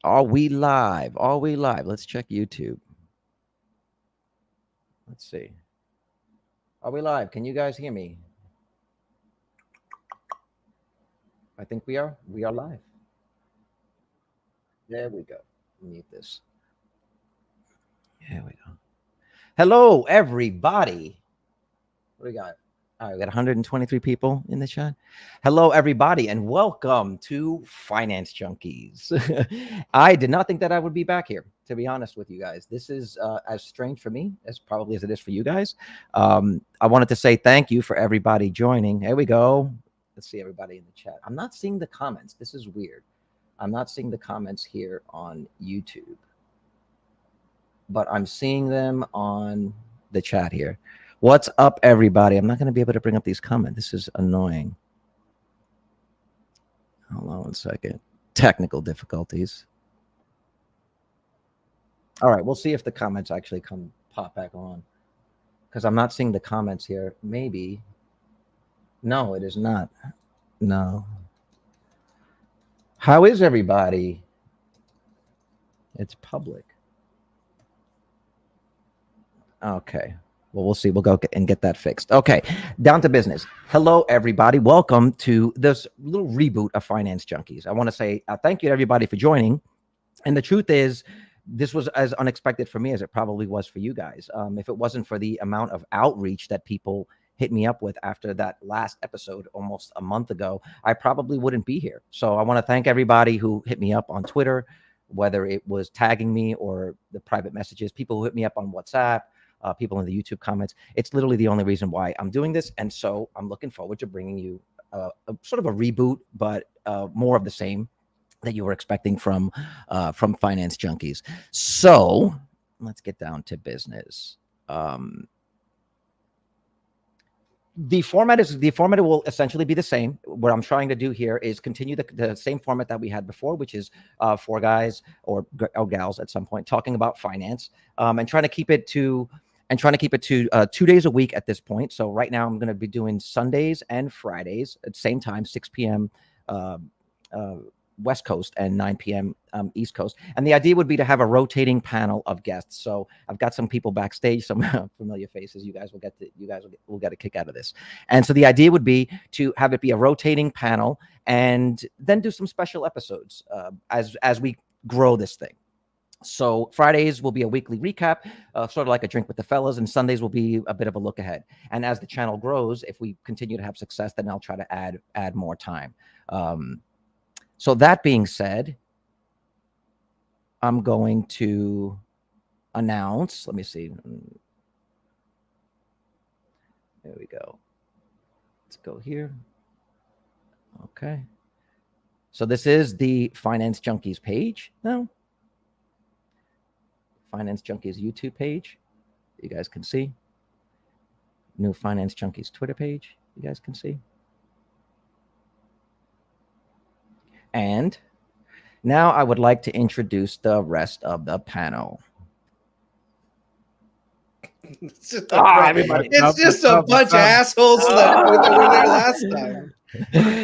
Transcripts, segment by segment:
Are we live? Are we live? Let's check YouTube. Let's see. Are we live? Can you guys hear me? I think we are. We are live. There we go. Mute this. There we go. Hello, everybody. What do we got? All right, we got 123 people in the chat. Hello, everybody, and welcome to Finance Junkies. I did not think that I would be back here, to be honest with you guys. This is as strange for me as probably as it is for you guys. I wanted to say thank you for everybody joining. There we go. Let's see everybody in the chat. I'm not seeing the comments. This is weird. I'm not seeing the comments here on YouTube, but I'm seeing them on the chat here. What's up, everybody? I'm not going to be able to bring up these comments. This is annoying. Hold on one second. Technical difficulties. All right, we'll see if the comments actually pop back on, because I'm not seeing the comments here. Maybe. No, it is not. No. How is everybody? It's public. Okay. Well, we'll see. We'll go and get that fixed. Okay, down to business. Hello, everybody. Welcome to this little reboot of Finance Junkies. I want to say thank you to everybody for joining. And the truth is, this was as unexpected for me as it probably was for you guys. If it wasn't for the amount of outreach that people hit me up with after that last episode almost a month ago, I probably wouldn't be here. So I want to thank everybody who hit me up on Twitter, whether it was tagging me or the private messages, people who hit me up on WhatsApp, people in the YouTube comments. It's literally the only reason why I'm doing this. And so I'm looking forward to bringing you a sort of a reboot, but more of the same that you were expecting from Finance Junkies. So let's get down to business. The format will essentially be the same. What I'm trying to do here is continue the same format that we had before, which is 4 guys or gals at some point talking about finance, and trying to keep it to 2 days a week at this point. So right now I'm going to be doing Sundays and Fridays at the same time, 6 p.m. West Coast and 9 p.m. East Coast. And the idea would be to have a rotating panel of guests. So I've got some people backstage, some familiar faces. You guys will get a kick out of this. And so the idea would be to have it be a rotating panel and then do some special episodes as we grow this thing. So Fridays will be a weekly recap, sort of like a drink with the fellas, and Sundays will be a bit of a look ahead. And as the channel grows, if we continue to have success, then I'll try to add more time. So that being said, I'm going to announce, let me see. There we go. Let's go here. Okay. So this is the Finance Junkies page now. Finance Junkies YouTube page. You guys can see. New Finance Junkies Twitter page. You guys can see. And now I would like to introduce the rest of the panel. It's just a bunch of assholes that were there last time.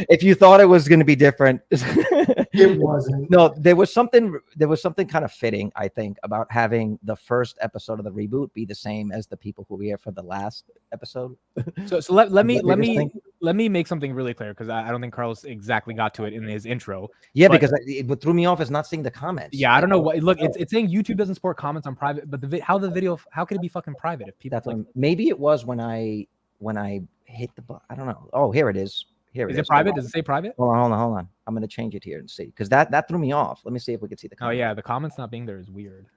If you thought it was going to be different, it wasn't. No, there was something kind of fitting, I think, about having the first episode of the reboot be the same as the people who were here for the last episode. So let me make something really clear, because I don't think Carlos exactly got to it in his intro. Yeah, because what threw me off is not seeing the comments. Yeah, I don't know what. Look, it's saying YouTube doesn't support comments on private, but how could it be fucking private if people? Maybe it was when I hit the button. I don't know. Oh, here it is. Here is it private? Does it say private? Hold on. I'm going to change it here and see, because that threw me off. Let me see if we can see the comments. Oh yeah, the comments not being there is weird.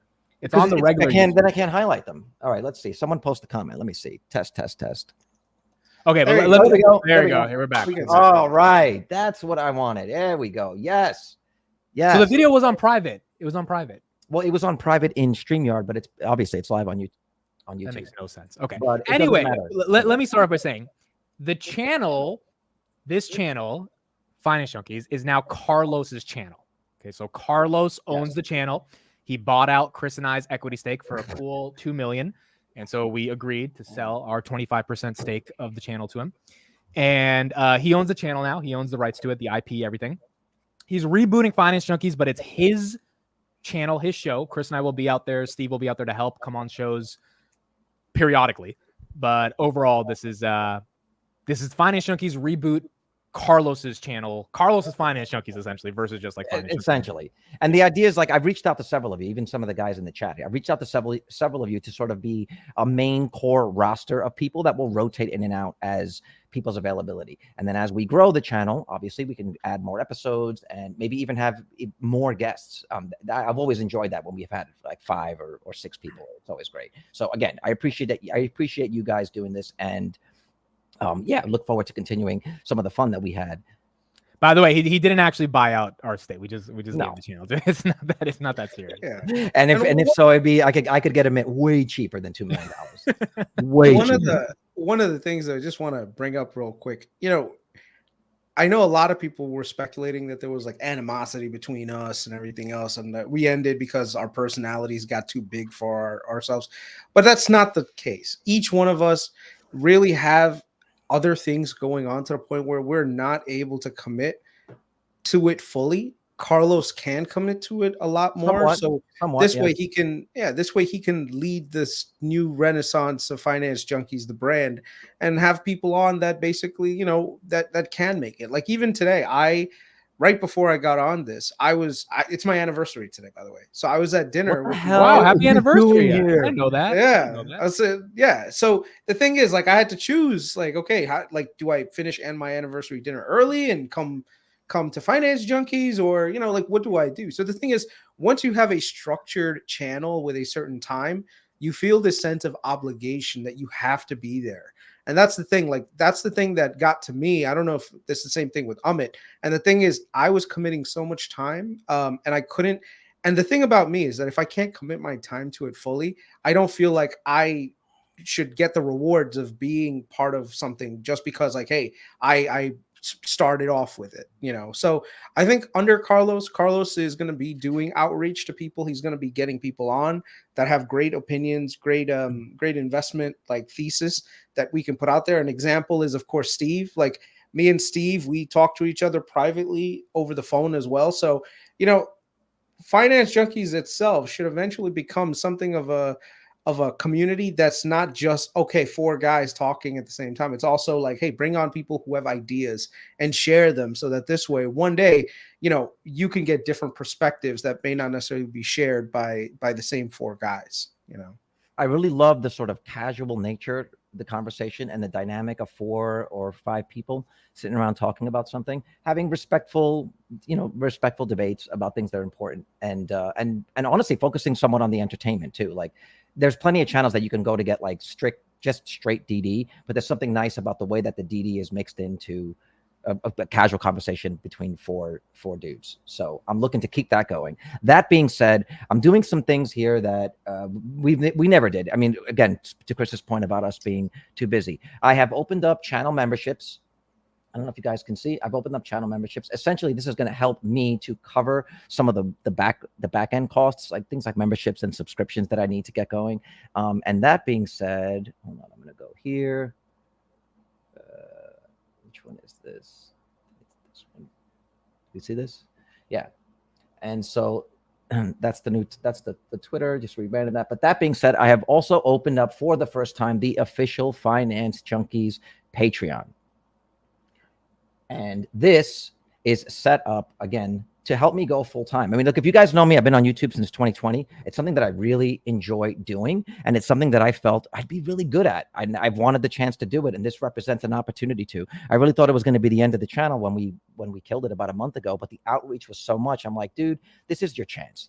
It's on the regular. Then I can't highlight them. All right, let's see. Someone post a comment. Let me see. Test. Okay, there we go. There we go. Here we're back. All right, that's what I wanted. There we go. Yes. So the video was on private. It was on private. Well, it was on private in StreamYard, but it's live on YouTube. That makes no sense. Okay. Anyway, let me start off by saying this channel, Finance Junkies, is now Carlos's channel. Okay, so Carlos owns the channel. He bought out Chris and I's equity stake for a cool $2 million. And so we agreed to sell our 25% stake of the channel to him. And he owns the channel now. He owns the rights to it, the IP, everything. He's rebooting Finance Junkies, but it's his channel, his show. Chris and I will be out there. Steve will be out there to help come on shows periodically. But overall, this is Finance Junkies reboot Carlos's channel, Carlos's Finance Junkies, essentially, versus just like Finance essentially. And the idea is, like, I've reached out to several of you, even some of the guys in the chat here. I've reached out to several of you to sort of be a main core roster of people that will rotate in and out as people's availability. And then as we grow the channel, obviously we can add more episodes and maybe even have more guests. I've always enjoyed that when we've had like 5 or 6 people. It's always great. So again, I appreciate that. I appreciate you guys doing this, and yeah, look forward to continuing some of the fun that we had. By the way, he didn't actually buy out our state. We just gave No. the channel. It's not that serious. Yeah. And if so, it'd be I could get him at way cheaper than $2 million. Way cheaper. One of the things that I just want to bring up real quick, I know a lot of people were speculating that there was like animosity between us and everything else, and that we ended because our personalities got too big for ourselves. But that's not the case. Each one of us really have other things going on to the point where we're not able to commit to it fully. Carlos can commit to it a lot more. This way he can lead this new renaissance of Finance Junkies, the brand, and have people on that basically, that can make it. Like even today, right before I got on this, it's my anniversary today, by the way. So I was at dinner. Wow, happy anniversary. I didn't know that. Yeah. I said, yeah. So the thing is, like, I had to choose, like, okay, do I finish my anniversary dinner early and come to Finance Junkies, or, like, what do I do? So the thing is, once you have a structured channel with a certain time, you feel this sense of obligation that you have to be there. And that's the thing, that's the thing that got to me. I don't know if this is the same thing with Amit. And the thing is, I was committing so much time and I couldn't. And the thing about me is that if I can't commit my time to it fully, I don't feel like I should get the rewards of being part of something just because, like, hey, I started off with it, So I think under Carlos is going to be doing outreach to people. He's going to be getting people on that have great opinions, great investment like thesis that we can put out there. An example is, of course, Steve. Like, me and Steve, we talk to each other privately over the phone as well. So, Finance Junkies itself should eventually become something of a community that's not just, okay, 4 guys talking at the same time. It's also like, hey, bring on people who have ideas and share them, so that this way, one day, you can get different perspectives that may not necessarily be shared by the same 4 guys. I really love the sort of casual nature, the conversation, and the dynamic of 4 or 5 people sitting around talking about something, having respectful debates about things that are important, and honestly focusing somewhat on the entertainment too. Like, there's plenty of channels that you can go to get like straight DD, but there's something nice about the way that the DD is mixed into a casual conversation between four dudes. So I'm looking to keep that going. That being said, I'm doing some things here that we never did. I mean, again, to Chris's point about us being too busy, I have opened up channel memberships. I don't know if you guys can see. I've opened up channel memberships. Essentially, this is going to help me to cover some of the back end costs, like things like memberships and subscriptions that I need to get going. And that being said, hold on, I'm going to go here. Which one is this? This one. Do you see this? Yeah. And so that's the Twitter. Just rebranded that. But that being said, I have also opened up for the first time the official Finance Junkies Patreon. And this is set up, again, to help me go full time. I mean, look, if you guys know me, I've been on YouTube since 2020. It's something that I really enjoy doing. And it's something that I felt I'd be really good at. I've wanted the chance to do it. And this represents an opportunity to. I really thought it was going to be the end of the channel when we killed it about a month ago. But the outreach was so much. I'm like, dude, this is your chance.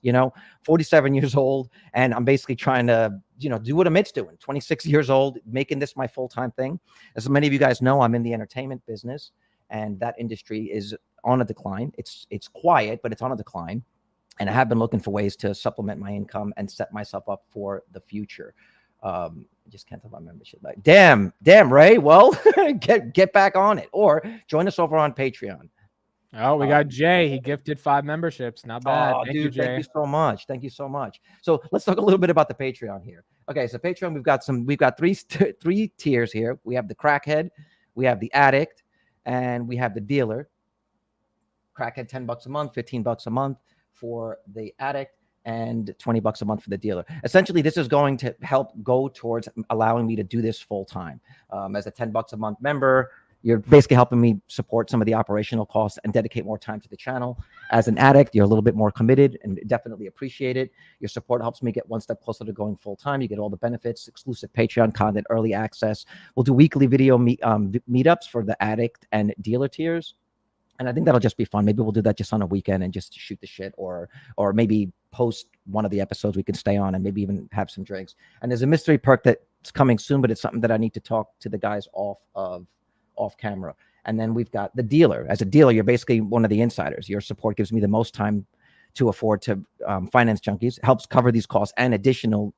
47 years old. And I'm basically trying to, do what Amit's doing. 26 years old, making this my full-time thing. As many of you guys know, I'm in the entertainment business. And that industry is on a decline. It's quiet, but it's on a decline. And I have been looking for ways to supplement my income and set myself up for the future. Just can't tell my membership. Like, damn, Ray. Well, get back on it, or join us over on Patreon. Oh, we got Jay. He gifted 5 memberships. Not bad. Oh, Thank dude, you, Jay. thank you so much. Thank you so much. So let's talk a little bit about the Patreon here. Okay, so Patreon, we've got three tiers here. We have the crackhead, we have the addict, and we have the dealer. Crackhead, $10 a month, $15 a month for the addict. and $20 a month for the dealer. Essentially, this is going to help go towards allowing me to do this full time. As a $10 a month member, you're basically helping me support some of the operational costs and dedicate more time to the channel. As an addict, you're a little bit more committed and definitely appreciate it. Your support helps me get one step closer to going full time. You get all the benefits, exclusive Patreon content, early access. We'll do weekly video meetups for the addict and dealer tiers. And I think that'll just be fun. Maybe we'll do that just on a weekend and just shoot the shit, or maybe post one of the episodes we can stay on and maybe even have some drinks. And there's a mystery perk that's coming soon, but it's something that I need to talk to the guys off camera. And then we've got the dealer. As a dealer, you're basically one of the insiders. Your support gives me the most time to afford to finance junkies, helps cover these costs, and additionally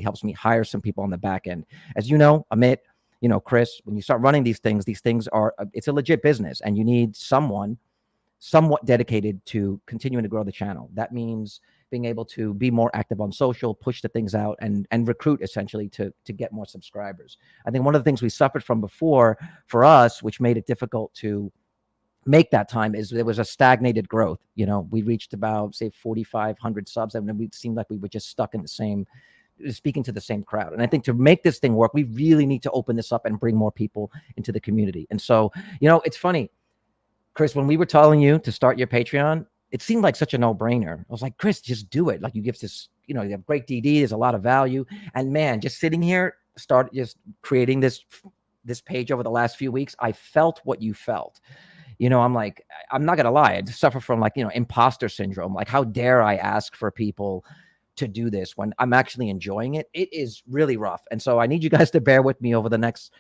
helps me hire some people on the back end. As you know, Amit, you know, Chris, when you start running these things are, it's a legit business, and you need someone somewhat dedicated to continuing to grow the channel. That means being able to be more active on social, push the things out, and recruit essentially to get more subscribers. I think one of the things we suffered from before for us, which made it difficult to make that time, is there was a stagnated growth. You know, we reached about, say, 4,500 subs, and then it seemed like we were just stuck in the same, speaking to the same crowd. And I think to make this thing work, we really need to open this up and bring more people into the community. And so, you know, it's funny, Chris, when we were telling you to start your Patreon, it seemed like such a no-brainer. I was like, Chris, just do it. Like, you give this, you know, you have great DD, there's a lot of value. And man, just sitting here, just creating this page over the last few weeks, I felt what you felt. You know, I'm like, I'm not gonna lie, I suffer from, like, you know, imposter syndrome. Like, how dare I ask for people to do this when I'm actually enjoying it? It is really rough. And so I need you guys to bear with me over the next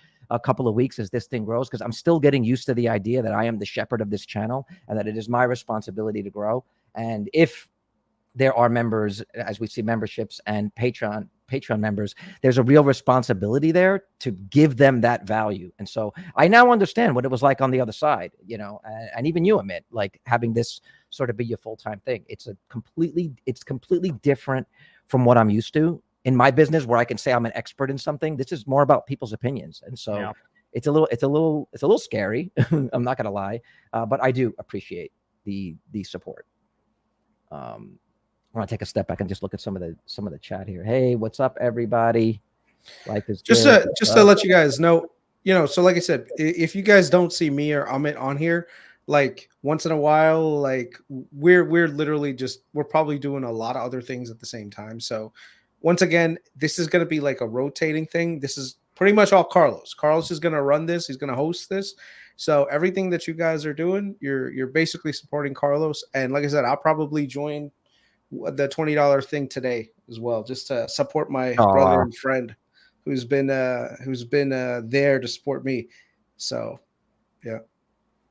couple of weeks as this thing grows, because I'm still getting used to the idea that I am the shepherd of this channel and that it is my responsibility to grow. And if there are members, as we see memberships and Patreon members, there's a real responsibility there to give them that value. And so I now understand what it was like on the other side, you know, and even you, Amit, like having this sort of be your full-time thing. It's completely different from what I'm used to in my business, where I can say I'm an expert in something. This is more about people's opinions. And so it's a little scary. I'm not going to lie. But I do appreciate the support. I want to take a step back and just look at some of the chat here. Hey, what's up, everybody? Life is just good. to let you guys know, you know, so like I said, if you guys don't see me or Amit on here, like once in a while, like we're literally we're probably doing a lot of other things at the same time. So once again, this is going to be like a rotating thing. This is pretty much all Carlos. Carlos is going to run this. He's going to host this. So everything that you guys are doing, you're basically supporting Carlos. And like I said, I'll probably join the $20 thing today as well, just to support my brother and friend who's been there to support me. So yeah.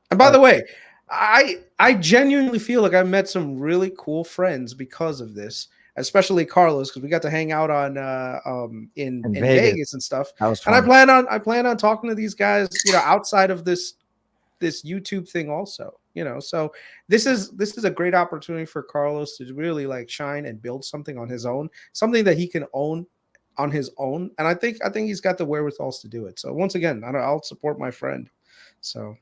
And by the way, I genuinely feel like I met some really cool friends because of this, especially Carlos, because we got to hang out on in Vegas and stuff. That was fun. And I plan on talking to these guys, you know, outside of this YouTube thing also, you know. So this is a great opportunity for Carlos to really like shine and build something on his own, something that he can own on his own. And I think he's got the wherewithals to do it. So once again, I'll support my friend. So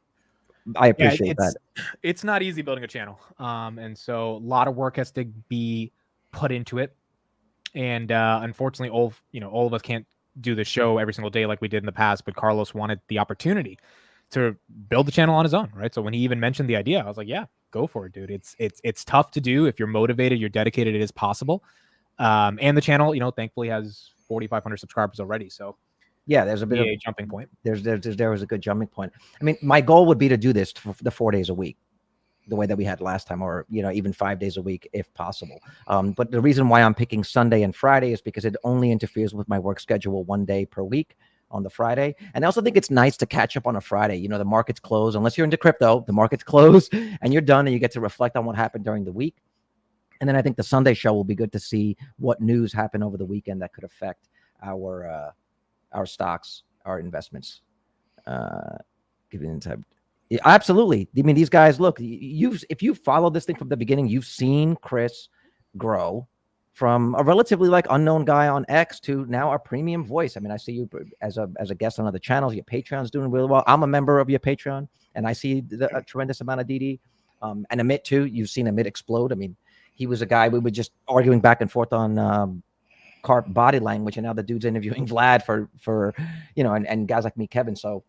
I appreciate that. It's not easy building a channel. And so a lot of work has to be put into it. And unfortunately, all of us can't do the show every single day like we did in the past, but Carlos wanted the opportunity to build the channel on his own, right? So when he even mentioned the idea, I was like, yeah, go for it, dude. It's tough to do. If you're motivated, you're dedicated, it is possible. And the channel, you know, thankfully has 4,500 subscribers already. So yeah, there's a bit of a jumping point. There was a good jumping point. I mean, my goal would be to do this for the 4 days a week, the way that we had last time, or, you know, even 5 days a week if possible. But the reason why I'm picking Sunday and Friday is because it only interferes with my work schedule 1 day per week on the Friday. And I also think it's nice to catch up on a Friday. You know, the market's closed, unless you're into crypto, the market's closed and you're done, and you get to reflect on what happened during the week. And then I think the Sunday show will be good to see what news happened over the weekend that could affect our stocks, our investments. Giving time. Yeah, absolutely. I mean, these guys, look, if you follow this thing from the beginning, you've seen Chris grow from a relatively like unknown guy on X to now a premium voice. I mean, I see you as a guest on other channels. Your Patreon's doing really well. I'm a member of your Patreon, and I see a tremendous amount of DD. And Amit too. You've seen Amit explode. I mean, he was a guy we were just arguing back and forth on body language, and now the dude's interviewing Vlad for and guys like me, Kevin. So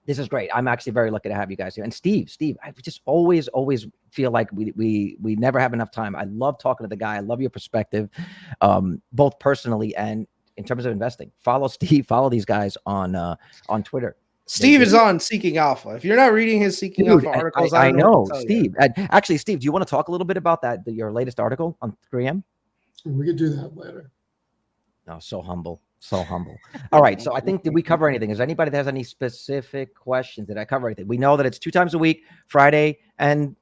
this is great. I'm actually very lucky to have you guys here. And Steve, I just always feel like we never have enough time. I love talking to the guy. I love your perspective, both personally and in terms of investing. Follow Steve, follow these guys on Twitter. Steve is on Seeking Alpha. If you're not reading his Seeking Alpha articles, I know Steve. Actually, Steve, do you want to talk a little bit about your latest article on 3M? We could do that later. Oh, so humble. All right. So I think, did we cover anything? Is there anybody that has any specific questions? Did I cover anything? We know that it's 2 times a week, Friday and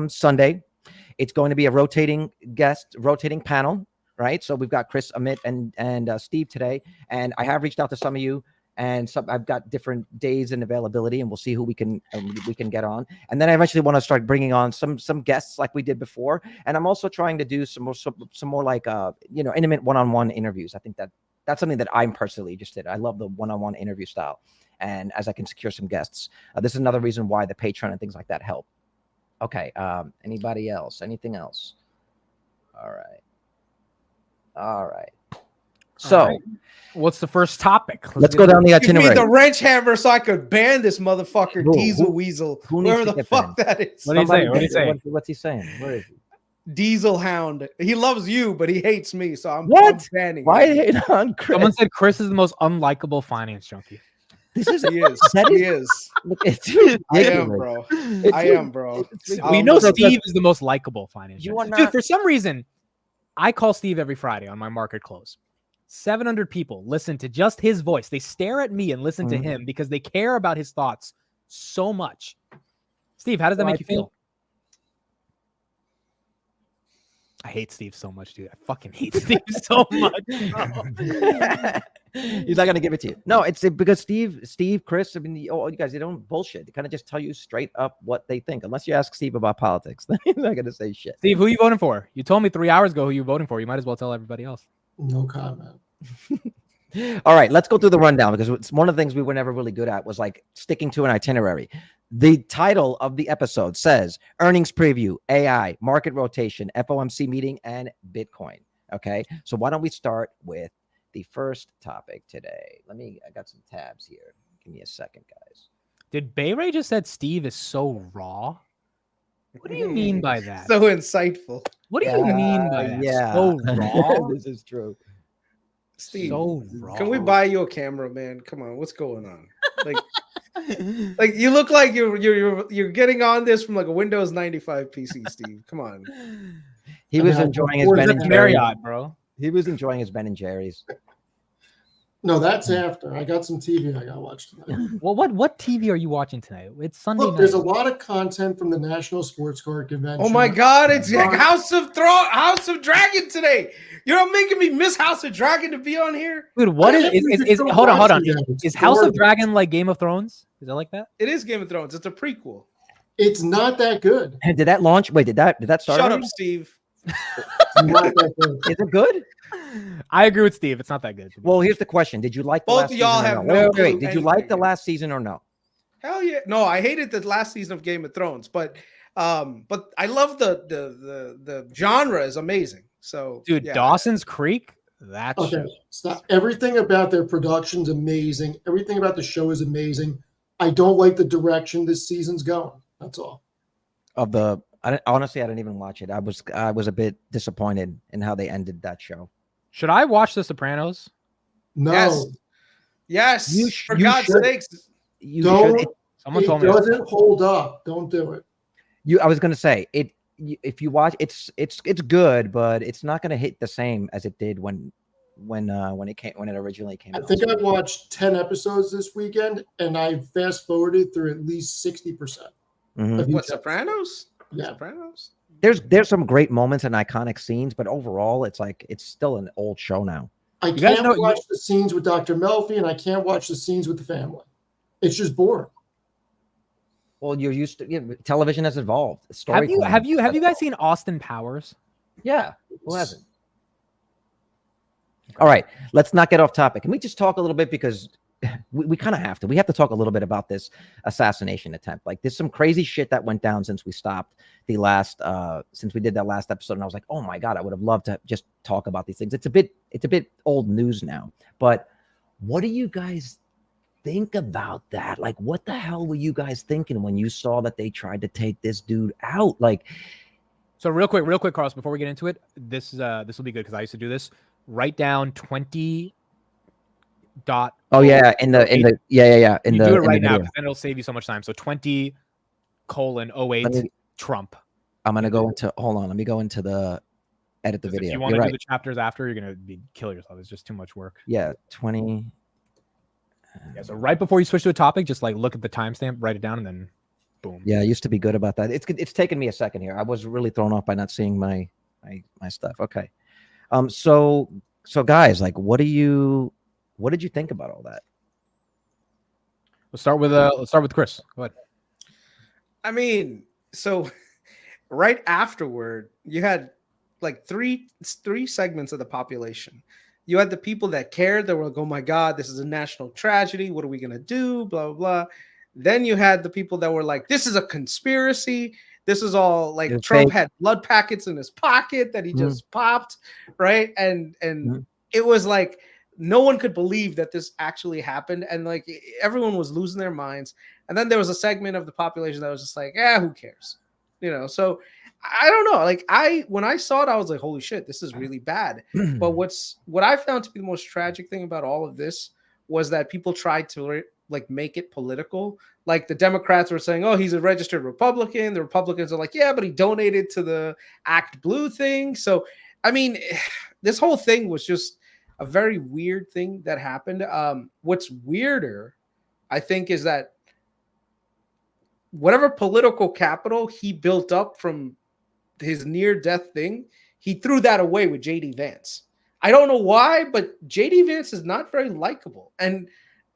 Sunday. It's going to be a rotating panel, right? So we've got Chris, Amit, and Steve today. And I have reached out to some of you, and I've got different days and availability, and we'll see who we can get on. And then I eventually want to start bringing on some guests like we did before. And I'm also trying to do some more like intimate one-on-one interviews. I think that's something that I'm personally interested in. I love the one-on-one interview style. And as I can secure some guests, this is another reason why the Patreon and things like that help. Okay. Anybody else? Anything else? All right. So, what's the first topic? Let's go down the Give me itinerary. the wrench hammer so I could ban this motherfucker, Diesel Weasel, whoever the fuck that is. What do you say? What do you say? What's he saying? Where is he? Diesel Hound. He loves you, but he hates me, so I'm banning. Why hate on Chris? Someone said Chris is the most unlikable finance junkie. He is. Look, it's I am, bro. We know Steve is the most likable finance junkie. not... Dude, for some reason, I call Steve every Friday on my market close. 700 people listen to just his voice. They stare at me and listen to him because they care about his thoughts so much. Steve, how does that make you feel? I hate Steve so much, dude. I fucking hate Steve so much. He's not gonna give it to you. No, it's because Steve, Chris, I mean, you guys, they don't bullshit. They kind of just tell you straight up what they think. Unless you ask Steve about politics, then he's not gonna say shit. Steve, who are you voting for? You told me 3 hours ago who you're voting for. You might as well tell everybody else. No comment. All right, let's go through the rundown, because it's one of the things we were never really good at was like sticking to an itinerary. The title of the episode says earnings preview, AI, market rotation, FOMC meeting, and Bitcoin. Okay, so why don't we start with the first topic today? I got some tabs here. Give me a second, guys. Did Bay Ray just said Steve is so raw? What do you mean by that? So insightful. What do you mean by that? Yeah. So raw? This is true. Steve, so raw. can we buy you a camera, man? Come on, what's going on? Like you look like you're getting on this from like a Windows 95 PC, Steve. Come on. He was enjoying his Ben and Jerry's. Marriott, bro. He was enjoying his Ben and Jerry's. No, that's after. I got some TV I got to watch tonight. Well, what TV are you watching tonight? It's Sunday night. There's a lot of content from the National Sports Card Convention. Oh my God, it's like House of Dragon today. You're not making me miss House of Dragon to be on here. Dude, what is hold on. Is House of Dragon like Game of Thrones? Is it like that? It is Game of Thrones. It's a prequel. It's not that good. And did that launch? Wait, did that start? Shut up, Steve. Not that good. Is it good? I agree with Steve. It's not that good. Well, here's the question: did you like the Both last of y'all season or have no? no Wait. clue Did you like the anything. last season or no? Hell yeah! No, I hated the last season of Game of Thrones, but I love the genre is amazing. So, Dude, yeah. Dawson's Creek. That's Okay, stop. Everything about their production's amazing. Everything about the show is amazing. I don't like the direction this season's going. That's all. Honestly, I didn't even watch it. I was a bit disappointed in how they ended that show. Should I watch The Sopranos? No, Yes. You For you God's should. sakes. don't. Someone It told me. doesn't hold up. Don't do it. I was gonna say it. If you watch, it's good, but it's not gonna hit the same as it did when it originally came I out. think I watched 10 episodes this weekend, and I fast forwarded through at least 60%. Mhm. What, Sopranos? Yeah. Sopranos? There's some great moments and iconic scenes, but overall, it's still an old show now. I guys can't know- watch the scenes with Dr. Melfi, and I can't watch the scenes with the family. It's just boring. Well, you're used to television has evolved. Have you guys seen Austin Powers? Yeah, who hasn't? All right, let's not get off topic. Can we just talk a little bit, because we kind of have to. We have to talk a little bit about this assassination attempt. Like, there's some crazy shit that went down since we stopped the last, since we did that last episode. And I was like, oh my God, I would have loved to just talk about these things. It's a bit old news now. But what do you guys think about that? Like, what the hell were you guys thinking when you saw that they tried to take this dude out? Like, so real quick, Carlos, before we get into it, this will be good because I used to do this. Write down 20. Oh yeah, in the you do it right now because then it'll save you so much time. So 20:08 Trump. I'm gonna go into. Hold on, let me go into the edit the video. If you want to do the chapters after, you're gonna kill yourself. It's just too much work. Yeah, 20. Yeah, so right before you switch to a topic, just like look at the timestamp, write it down, and then boom. Yeah, I used to be good about that. It's taken me a second here. I was really thrown off by not seeing my stuff. Okay, so guys, like, what did you think about all that? Let's start with Chris. Go ahead. I mean, so right afterward, you had like three segments of the population. You had the people that cared, that were like, oh my God, this is a national tragedy. What are we gonna do? Blah, blah, blah. Then you had the people that were like, this is a conspiracy. This is all like Trump had blood packets in his pocket that he just popped, right? And it was like no one could believe that this actually happened, and like everyone was losing their minds. And then there was a segment of the population that was just like, who cares, So I don't know. Like when I saw it, I was like, holy shit, this is really bad. But what I found to be the most tragic thing about all of this was that people tried to like make it political. Like the Democrats were saying, oh, he's a registered Republican. The Republicans are like, yeah, but he donated to the Act Blue thing. So, I mean, this whole thing was just a very weird thing that happened. What's weirder, I think, is that whatever political capital he built up from his near-death thing, he threw that away with JD Vance. I don't know why, but JD Vance is not very likable. And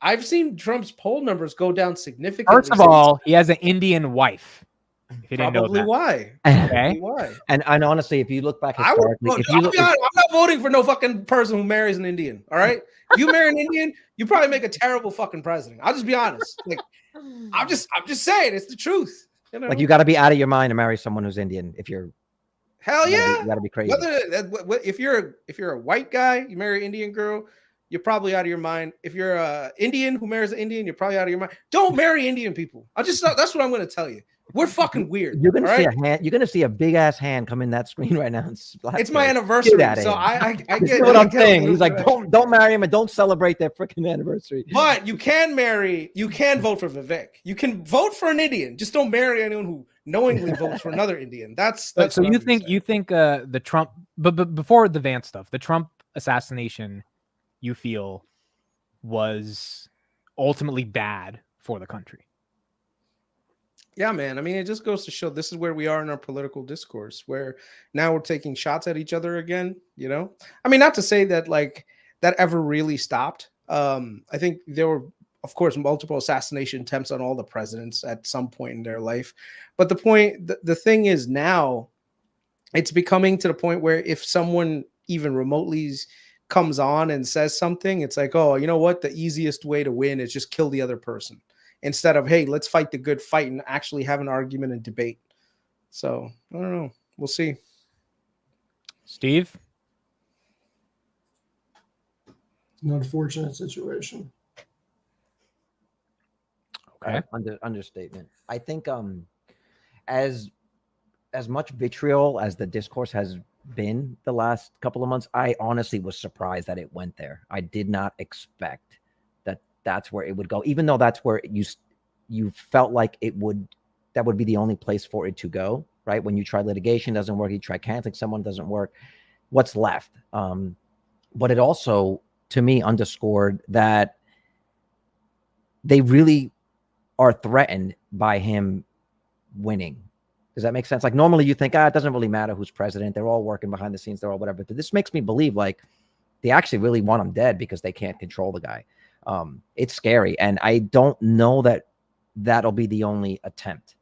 I've seen Trump's poll numbers go down significantly. First of all, he has an Indian wife. If you didn't know that. Why? Okay. Why? And honestly, if you look back historically, I'm not voting for no fucking person who marries an Indian. All right, you marry an Indian, you probably make a terrible fucking president. I'll just be honest. Like, I'm just saying, it's the truth. Like, you got to be out of your mind to marry someone who's Indian. If you're hell yeah, you got to be crazy. If you're a white guy, you marry an Indian girl, you're probably out of your mind. If you're a Indian who marries an Indian, you're probably out of your mind. Don't marry Indian people. That's what I'm going to tell you. We're fucking weird. You're gonna see a hand. You're gonna see a big ass hand come in that screen right now. It's my anniversary, so I get what I'm saying. He's like, don't marry him and don't celebrate their freaking anniversary. But you can vote for Vivek. You can vote for an Indian. Just don't marry anyone who knowingly votes for another Indian. That's so you think the Trump, but before the Vance stuff, the Trump assassination, you feel was ultimately bad for the country? Yeah, man. I mean, it just goes to show this is where we are in our political discourse, where now we're taking shots at each other again. I mean, not to say that like that ever really stopped. I think there were, of course, multiple assassination attempts on all the presidents at some point in their life. But the thing is now it's becoming to the point where if someone even remotely comes on and says something, it's like, oh, you know what? The easiest way to win is just kill the other person, instead of, hey, let's fight the good fight and actually have an argument and debate. So I don't know. We'll see. Steve? An unfortunate situation. Okay. Understatement. I think as much vitriol as the discourse has been the last couple of months, I honestly was surprised that it went there. I did not expect that's where it would go, even though that's where you felt like that would be the only place for it to go, right? When you try litigation, doesn't work. You try canceling someone, doesn't work. What's left? But it also, to me, underscored that they really are threatened by him winning. Does that make sense? Like, normally you think, it doesn't really matter who's president. They're all working behind the scenes. They're all whatever. But this makes me believe like they actually really want him dead because they can't control the guy. It's scary. And I don't know that that'll be the only attempt.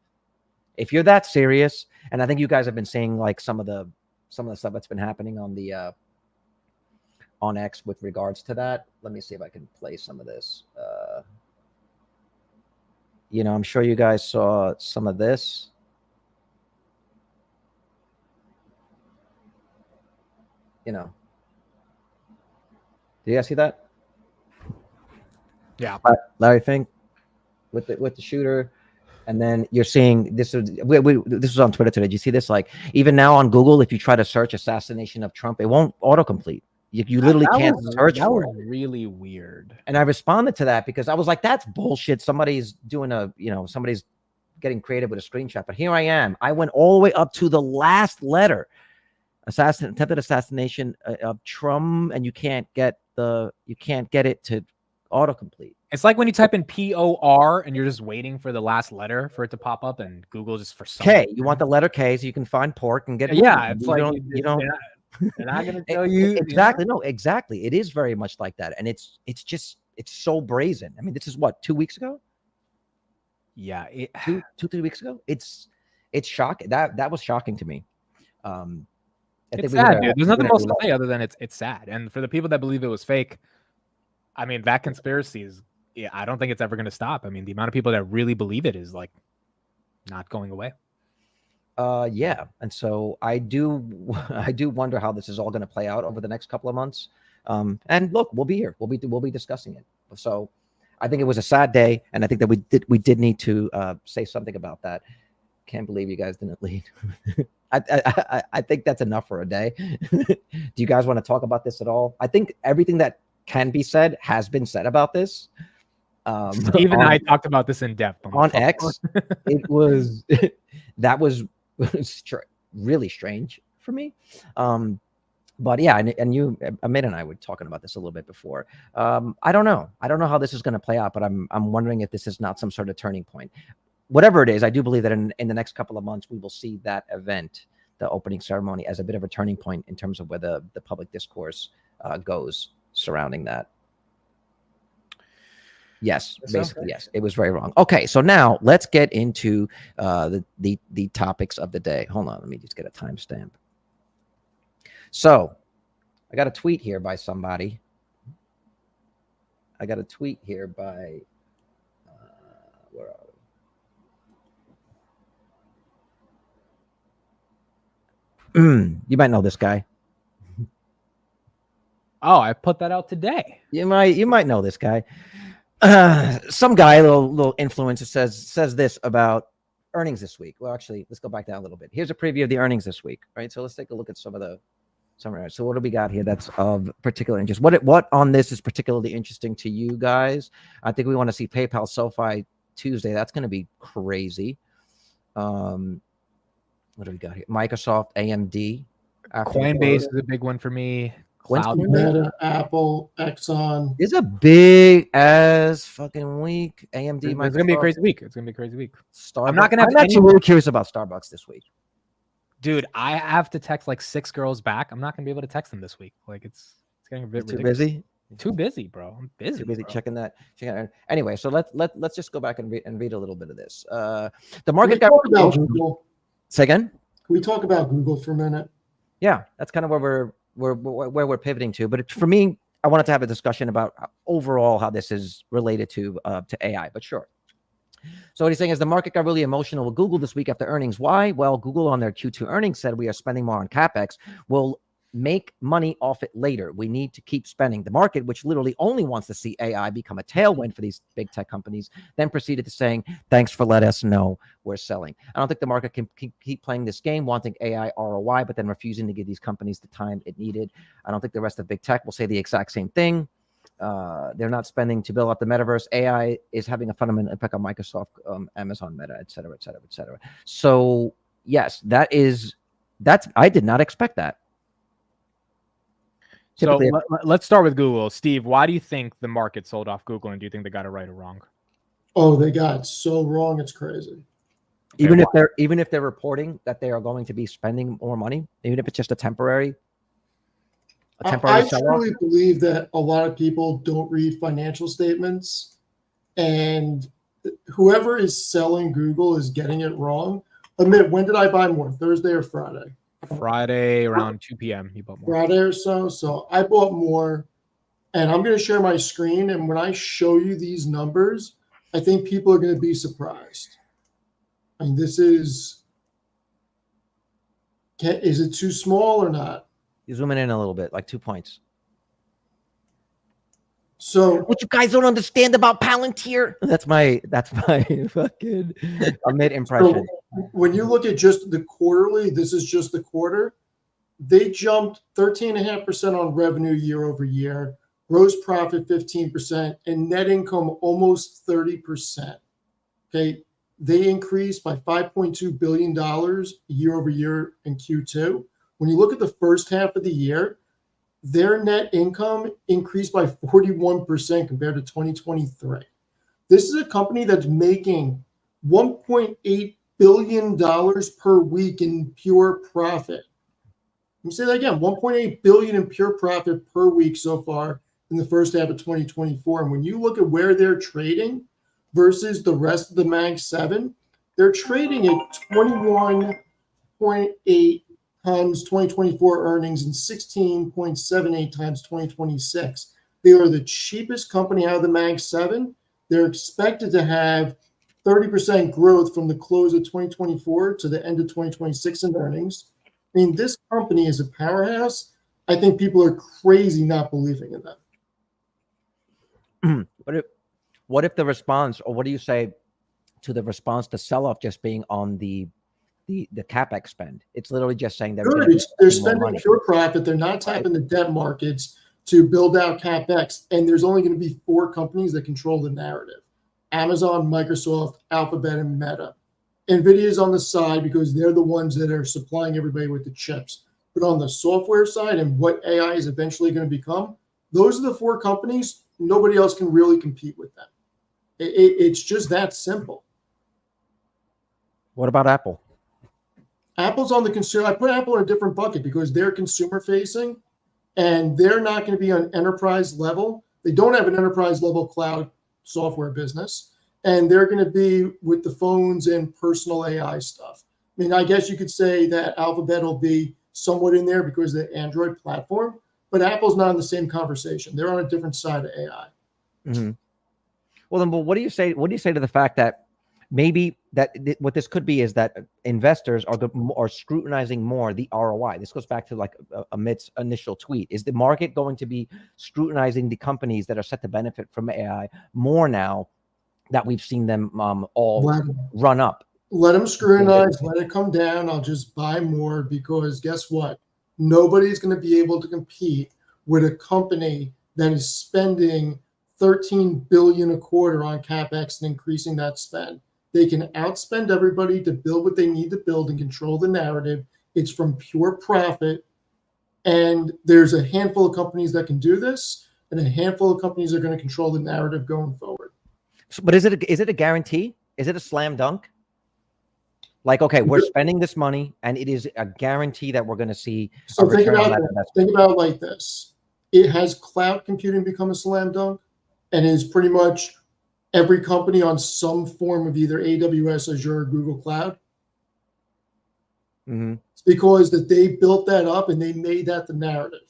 If you're that serious, and I think you guys have been seeing like some of the stuff that's been happening on the on X with regards to that. Let me see if I can play some of this. You know, I'm sure you guys saw some of this. You know, do you guys see that? Yeah. Larry Fink with the shooter, and then you're seeing this. This was on Twitter today. Did you see this? Like even now on Google, if you try to search "assassination of Trump," it won't autocomplete. You literally can't search for it. Really weird. And I responded to that because I was like, "That's bullshit." Somebody's doing somebody's getting creative with a screenshot. But here I am. I went all the way up to the last letter. Attempted assassination of Trump, and you can't get it to autocomplete. It's like when you type in POR and you're just waiting for the last letter for it to pop up, and Google just for some K. You want the letter K so you can find pork and get. Yeah, it's like you don't. They're not going to tell you exactly. No, exactly. It is very much like that, and it's so brazen. I mean, this is what 2 weeks ago. Yeah, 3 weeks ago. It's shocking. That was shocking to me. It's sad, dude. There's nothing else to say other than it's sad. And for the people that believe it was fake, I mean, that conspiracy is, I don't think it's ever going to stop. I mean, the amount of people that really believe it is like not going away. Yeah. And so I do wonder how this is all going to play out over the next couple of months. And look, we'll be here. We'll be discussing it. So I think it was a sad day. And I think that we did need to say something about that. Can't believe you guys didn't lead. I think that's enough for a day. Do you guys want to talk about this at all? I think everything that can be said has been said about this. Steve and I talked about this in depth on X. It was that was really strange for me. But yeah, and you, Amit and I were talking about this a little bit before. I don't know how this is going to play out, but I'm wondering if this is not some sort of turning point. Whatever it is, I do believe that in the next couple of months, we will see that event, the opening ceremony, as a bit of a turning point in terms of where the public discourse goes surrounding that. Yes, basically, yes. It was very wrong. Okay, so now let's get into the topics of the day. Hold on, let me just get a timestamp. So I got a tweet here by somebody. Where are we? You might know this guy. Oh, I put that out today. You might know this guy. Some guy, little influencer says this about earnings this week. Well, actually, let's go back down a little bit. Here's a preview of the earnings this week, right? So let's take a look at some of the summary. So what do we got here that's of particular interest? What on this is particularly interesting to you guys? I think we want to see PayPal, SoFi Tuesday. That's going to be crazy. What do we got here? Microsoft, AMD. Coinbase is a big one for me. Cloud, Meta, Apple, Exxon. It's a big ass fucking week. AMD. It's going to be a crazy week. Starbucks. I'm not going to have I'm actually really curious about Starbucks this week. Dude, I have to text like 6 girls back. I'm not going to be able to text them this week. Like it's getting a bit ridiculous. Too busy? Too busy, bro. I'm busy. Too busy checking that. Anyway, so let's just go back and read a little bit of this. The market got about Google. Say again? Can we talk about Google for a minute? Yeah, that's kind of where we're pivoting to. But for me, I wanted to have a discussion about overall how this is related to AI. But sure. So what he's saying is the market got really emotional with Google this week after earnings. Why? Well, Google on their Q2 earnings said we are spending more on CapEx. We'll make money off it later. We need to keep spending. The market, which literally only wants to see AI become a tailwind for these big tech companies, then proceeded to saying, thanks for letting us know we're selling. I don't think the market can keep playing this game, wanting AI ROI, but then refusing to give these companies the time it needed. I don't think the rest of big tech will say the exact same thing. They're not spending to build out the metaverse. AI is having a fundamental impact on Microsoft, Amazon, Meta, et cetera, et cetera, et cetera. So yes, that's I did not expect that. So let's start with Google. Steve, why do you think the market sold off Google, and do you think they got it right or wrong? Oh, they got it so wrong. It's crazy. Even if they're reporting that they are going to be spending more money, even if it's just a temporary I truly believe that a lot of people don't read financial statements, and whoever is selling Google is getting it wrong. Admit, when did I buy more, Thursday or Friday? Friday around 2 p.m. He bought more. Friday or so. So I bought more, and I'm going to share my screen. And when I show you these numbers, I think people are going to be surprised. I mean, this is it too small or not? You zoom in a little bit, like 2 points. So What you guys don't understand about Palantir? That's my fucking mid impression. So when you look at just the quarterly, this is just the quarter. They jumped 13.5% on revenue year over year, gross profit 15%, and net income almost 30%. Okay, they increased by $5.2 billion year over year in Q2. When you look at the first half of the year, their net income increased by 41% compared to 2023. This is a company that's making $1.8 billion per week in pure profit. Let me say that again, 1.8 billion in pure profit per week so far in the first half of 2024. And when you look at where they're trading versus the rest of the Mag 7, they're trading at 21.8 times 2024 earnings and 16.78 times 2026. They are the cheapest company out of the Mag 7. They're expected to have 30% growth from the close of 2024 to the end of 2026 in earnings. I mean, this company is a powerhouse. I think people are crazy not believing in them. What if the response, or what do you say to the response to sell-off just being on the capex spend? It's literally just saying they're spending pure profit. They're not tapping the debt markets to build out capex. And there's only going to be 4 companies that control the narrative: Amazon, Microsoft, Alphabet, and Meta. NVIDIA is on the side because they're the ones that are supplying everybody with the chips. But on the software side and what AI is eventually going to become, those are the 4 companies. Nobody else can really compete with them. It's just that simple. What about Apple? Apple's on the consumer. I put Apple in a different bucket because they're consumer facing and they're not going to be on enterprise level. They don't have an enterprise level cloud software business, and they're going to be with the phones and personal AI stuff. I mean, I guess you could say that Alphabet will be somewhat in there because of the Android platform, but Apple's not in the same conversation. They're on a different side of AI. Mm-hmm. Well, then, but what do you say? What do you say to the fact that maybe what this could be is that investors are scrutinizing more the ROI? This goes back to like Amit's initial tweet. Is the market going to be scrutinizing the companies that are set to benefit from AI more now that we've seen them all run up? Let them scrutinize, let it come down. I'll just buy more because guess what? Nobody's going to be able to compete with a company that is spending $13 billion a quarter on capex and increasing that spend. They can outspend everybody to build what they need to build and control the narrative. It's from pure profit. And there's a handful of companies that can do this, and a handful of companies are going to control the narrative going forward. But is it a guarantee? Is it a slam dunk? Like, okay, we're spending this money, and it is a guarantee that we're going to see. So think about it like this: it has cloud computing become a slam dunk, and it is pretty much every company on some form of either AWS, Azure, or Google Cloud. Mm-hmm. It's because that they built that up and they made that the narrative.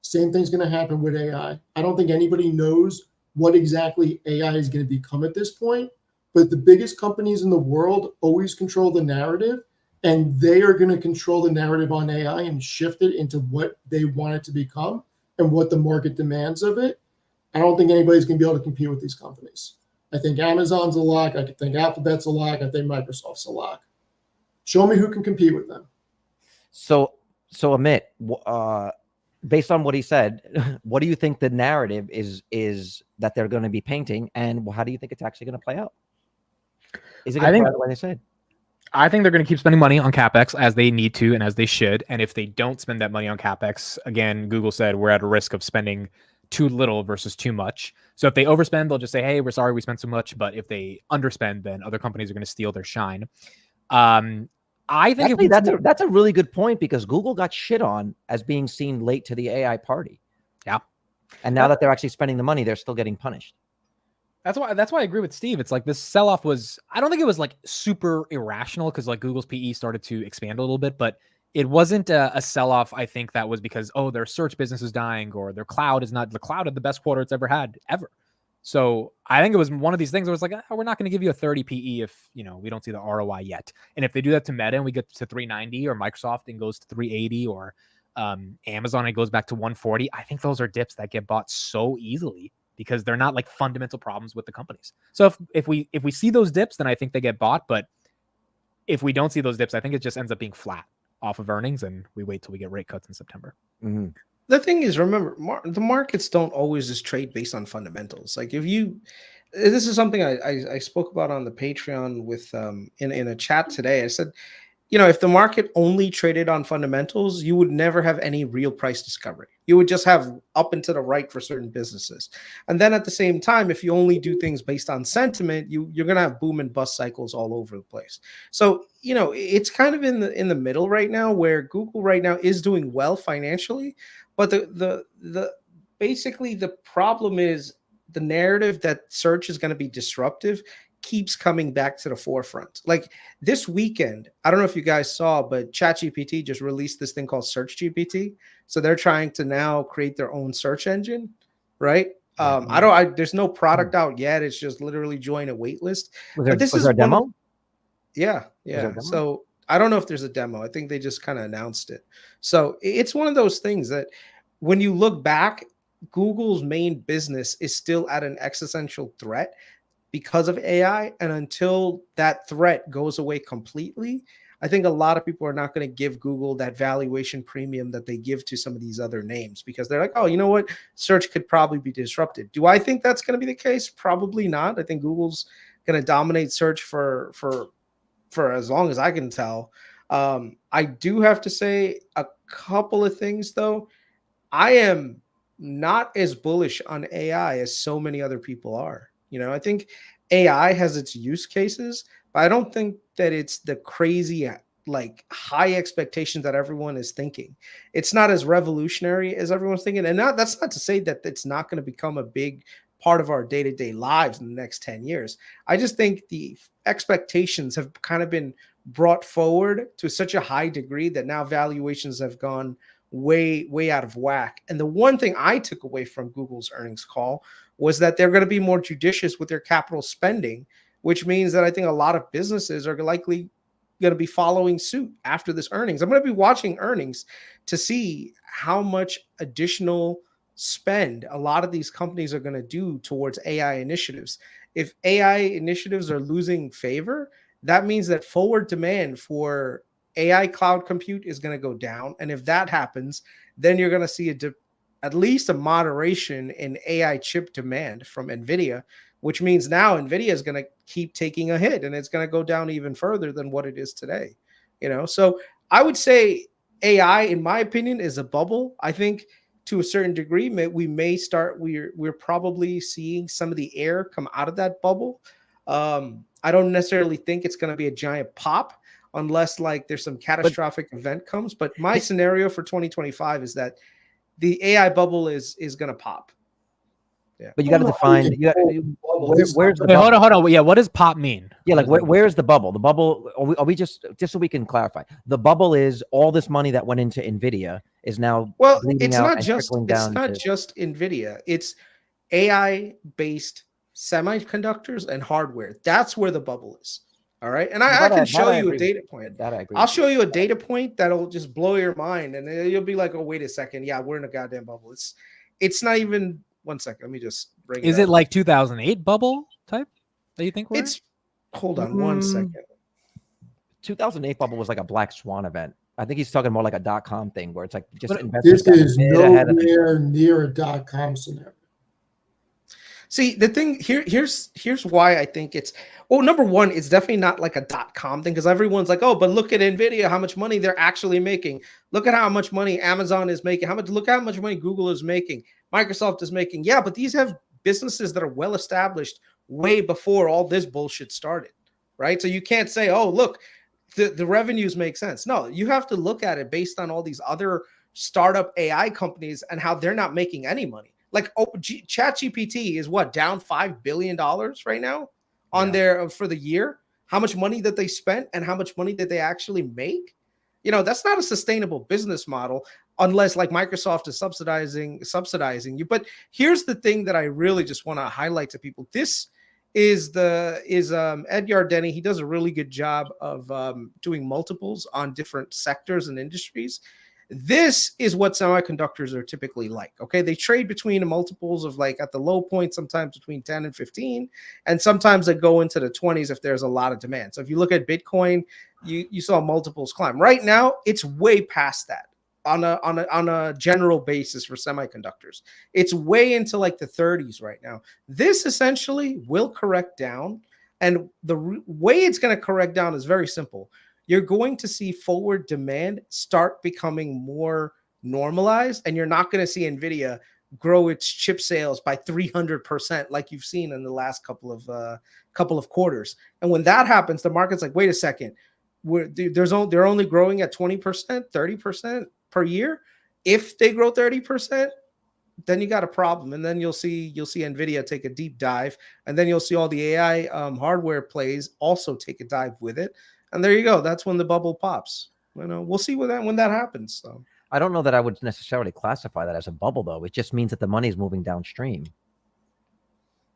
Same thing's going to happen with AI. I don't think anybody knows what exactly AI is going to become at this point, but the biggest companies in the world always control the narrative, and they are going to control the narrative on AI and shift it into what they want it to become and what the market demands of it. I don't think anybody's going to be able to compete with these companies. I think Amazon's a lock. I think Alphabet's a lock. I think Microsoft's a lock. Show me who can compete with them. So Amit, based on what he said, what do you think the narrative is that they're going to be painting, and how do you think it's actually going to play out? Is it going to play out the way they said? I think they're going to keep spending money on capex as they need to and as they should. And if they don't spend that money on capex, again, Google said we're at a risk of spending too little versus too much. So if they overspend, they'll just say, hey, we're sorry we spent so much. But if they underspend, then other companies are going to steal their shine. I think actually, that's a really good point, because Google got shit on as being seen late to the AI party. Yeah. And now that they're actually spending the money, they're still getting punished. That's why I agree with Steve. It's like this sell-off was, I don't think it was like super irrational, because like Google's PE started to expand a little bit, but it wasn't a sell-off. I think that was because, oh, their search business is dying or their cloud is not, the cloud had the best quarter it's ever had ever. So I think it was one of these things where it's like, we're not going to give you a 30 PE if, we don't see the ROI yet. And if they do that to Meta and we get to 390, or Microsoft and goes to 380, or Amazon and it goes back to 140, I think those are dips that get bought so easily because they're not like fundamental problems with the companies. So if we see those dips, then I think they get bought. But if we don't see those dips, I think it just ends up being flat off of earnings, and we wait till we get rate cuts in September. Mm-hmm. The thing is, remember, the markets don't always just trade based on fundamentals. Like this is something I spoke about on the Patreon with in a chat today. I said, if the market only traded on fundamentals, you would never have any real price discovery. You would just have up and to the right for certain businesses. And then at the same time, if you only do things based on sentiment, you're going to have boom and bust cycles all over the place. So, it's kind of in the middle right now, where Google right now is doing well financially. But the basically the problem is the narrative that search is going to be disruptive keeps coming back to the forefront. Like this weekend, I don't know if you guys saw, but ChatGPT just released this thing called Search GPT. So they're trying to now create their own search engine, right? There's no product out yet. It's just literally join a wait list. Was there a demo? Yeah. So I don't know if there's a demo. I think they just kind of announced it. So it's one of those things that when you look back, Google's main business is still at an existential threat because of AI. And until that threat goes away completely, I think a lot of people are not going to give Google that valuation premium that they give to some of these other names, because they're like, oh, you know what? Search could probably be disrupted. Do I think that's going to be the case? Probably not. I think Google's going to dominate search for as long as I can tell. I do have to say a couple of things, though. I am not as bullish on AI as so many other people are. I think AI has its use cases, but I don't think that it's the crazy, like high expectations that everyone is thinking. It's not as revolutionary as everyone's thinking. And that's not to say that it's not going to become a big part of our day-to-day lives in the next 10 years. I just think the expectations have kind of been brought forward to such a high degree that now valuations have gone way out of whack. And the one thing I took away from Google's earnings call was that they're going to be more judicious with their capital spending, which means that I think a lot of businesses are likely going to be following suit after this earnings. I'm going to be watching earnings to see how much additional spend a lot of these companies are going to do towards AI initiatives. If AI initiatives are losing favor, that means that forward demand for AI cloud compute is going to go down. And if that happens, then you're going to see at least a moderation in AI chip demand from NVIDIA, which means now NVIDIA is going to keep taking a hit and it's going to go down even further than what it is today. So I would say AI, in my opinion, is a bubble. I think to a certain degree, we're probably seeing some of the air come out of that bubble. I don't necessarily think it's going to be a giant pop unless like there's some catastrophic event comes. But my scenario for 2025 is that the AI bubble is going to pop. Yeah. But you got to define. Where's the bubble? Hold on. Yeah, what does pop mean? Yeah, like where's the bubble? The bubble. Are we just so we can clarify? The bubble is all this money that went into NVIDIA is now. Well, it's not just NVIDIA. It's AI based semiconductors and hardware. That's where the bubble is. All right. And I can show you a data point. I'll show you a data point that'll just blow your mind. And you'll be like, oh, wait a second. Yeah, we're in a goddamn bubble. It's not even 1 second. Let me just bring it up. Is it like 2008 bubble type that you think? Hold on 1 second. 2008 bubble was like a black swan event. I think he's talking more like a .com thing where it's like just investors. This is nowhere near a .com scenario. See, the thing here's why I think it's, well, number one, it's definitely not like a .com thing, because everyone's like, oh, but look at NVIDIA, how much money they're actually making. Look at how much money Amazon is making. Look at how much money Google is making. Microsoft is making. Yeah, but these have businesses that are well established way before all this bullshit started, right? So you can't say, oh, look, the revenues make sense. No, you have to look at it based on all these other startup AI companies and how they're not making any money. Like ChatGPT is down $5 billion right now on their for the year. How much money that they spent and how much money that they actually make. You know, that's not a sustainable business model unless like Microsoft is subsidizing you. But here's the thing that I really just want to highlight to people. This is Ed Yardeni. He does a really good job of doing multiples on different sectors and industries. This is what semiconductors are typically like. Okay, they trade between the multiples of like at the low point, sometimes between 10 and 15, and sometimes they go into the 20s if there's a lot of demand. So if you look at Bitcoin, you saw multiples climb. Right now, it's way past that on a general basis for semiconductors. It's way into like the 30s right now. This essentially will correct down, and the way it's going to correct down is very simple. You're going to see forward demand start becoming more normalized, and you're not going to see NVIDIA grow its chip sales by 300% like you've seen in the last couple of quarters. And when that happens, the market's like, wait a second, they're only growing at 20%, 30% per year. If they grow 30%, then you got a problem, and then you'll see NVIDIA take a deep dive, and then you'll see all the AI hardware plays also take a dive with it. And there you go. That's when the bubble pops. You know, we'll see when that happens. So I don't know that I would necessarily classify that as a bubble, though. It just means that the money is moving downstream.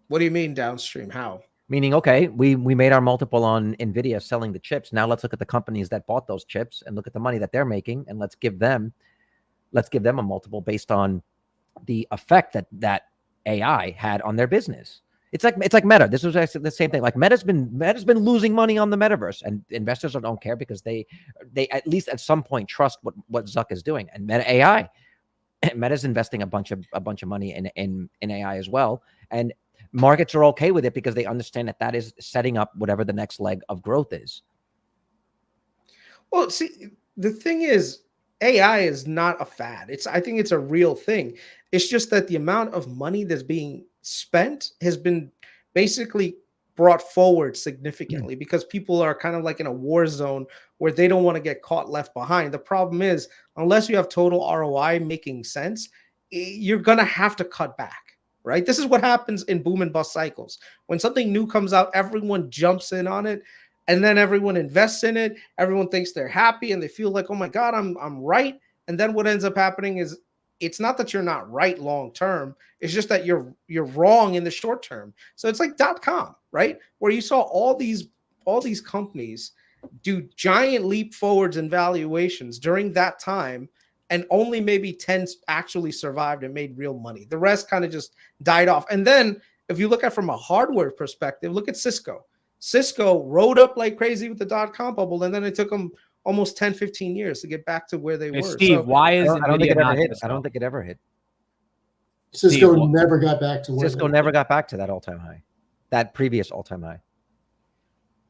What do you mean downstream? How? Meaning, okay, we made our multiple on NVIDIA selling the chips. Now let's look at the companies that bought those chips and look at the money that they're making, and let's give them a multiple based on the effect that AI had on their business. It's like Meta. This was actually the same thing. Like Meta's been losing money on the metaverse, and investors don't care because they at least at some point trust what Zuck is doing. And Meta AI, Meta's investing a bunch of money in AI as well, and markets are okay with it because they understand that is setting up whatever the next leg of growth is. Well, see, the thing is, AI is not a fad. I think it's a real thing. It's just that the amount of money that's being spent has been basically brought forward significantly because people are kind of like in a war zone where they don't want to get caught left behind. The problem is, unless you have total ROI making sense, you're going to have to cut back, right? This is what happens in boom and bust cycles. When something new comes out, everyone jumps in on it, and then everyone invests in it. Everyone thinks they're happy and they feel like, oh my God, I'm right. And then what ends up happening is it's not that you're not right long term. It's just that you're wrong in the short term. So it's like .com, right? Where you saw all these companies do giant leap forwards in valuations during that time, and only maybe 10 actually survived and made real money. The rest kind of just died off. And then if you look at from a hardware perspective, look at Cisco. Cisco rode up like crazy with the .com bubble, and then it took them almost 10, 15 years to get back to where they were. Steve, why is I don't think it ever hit. I don't think it ever hit. Cisco never got back to where Cisco never got back to that all-time high, that previous all-time high.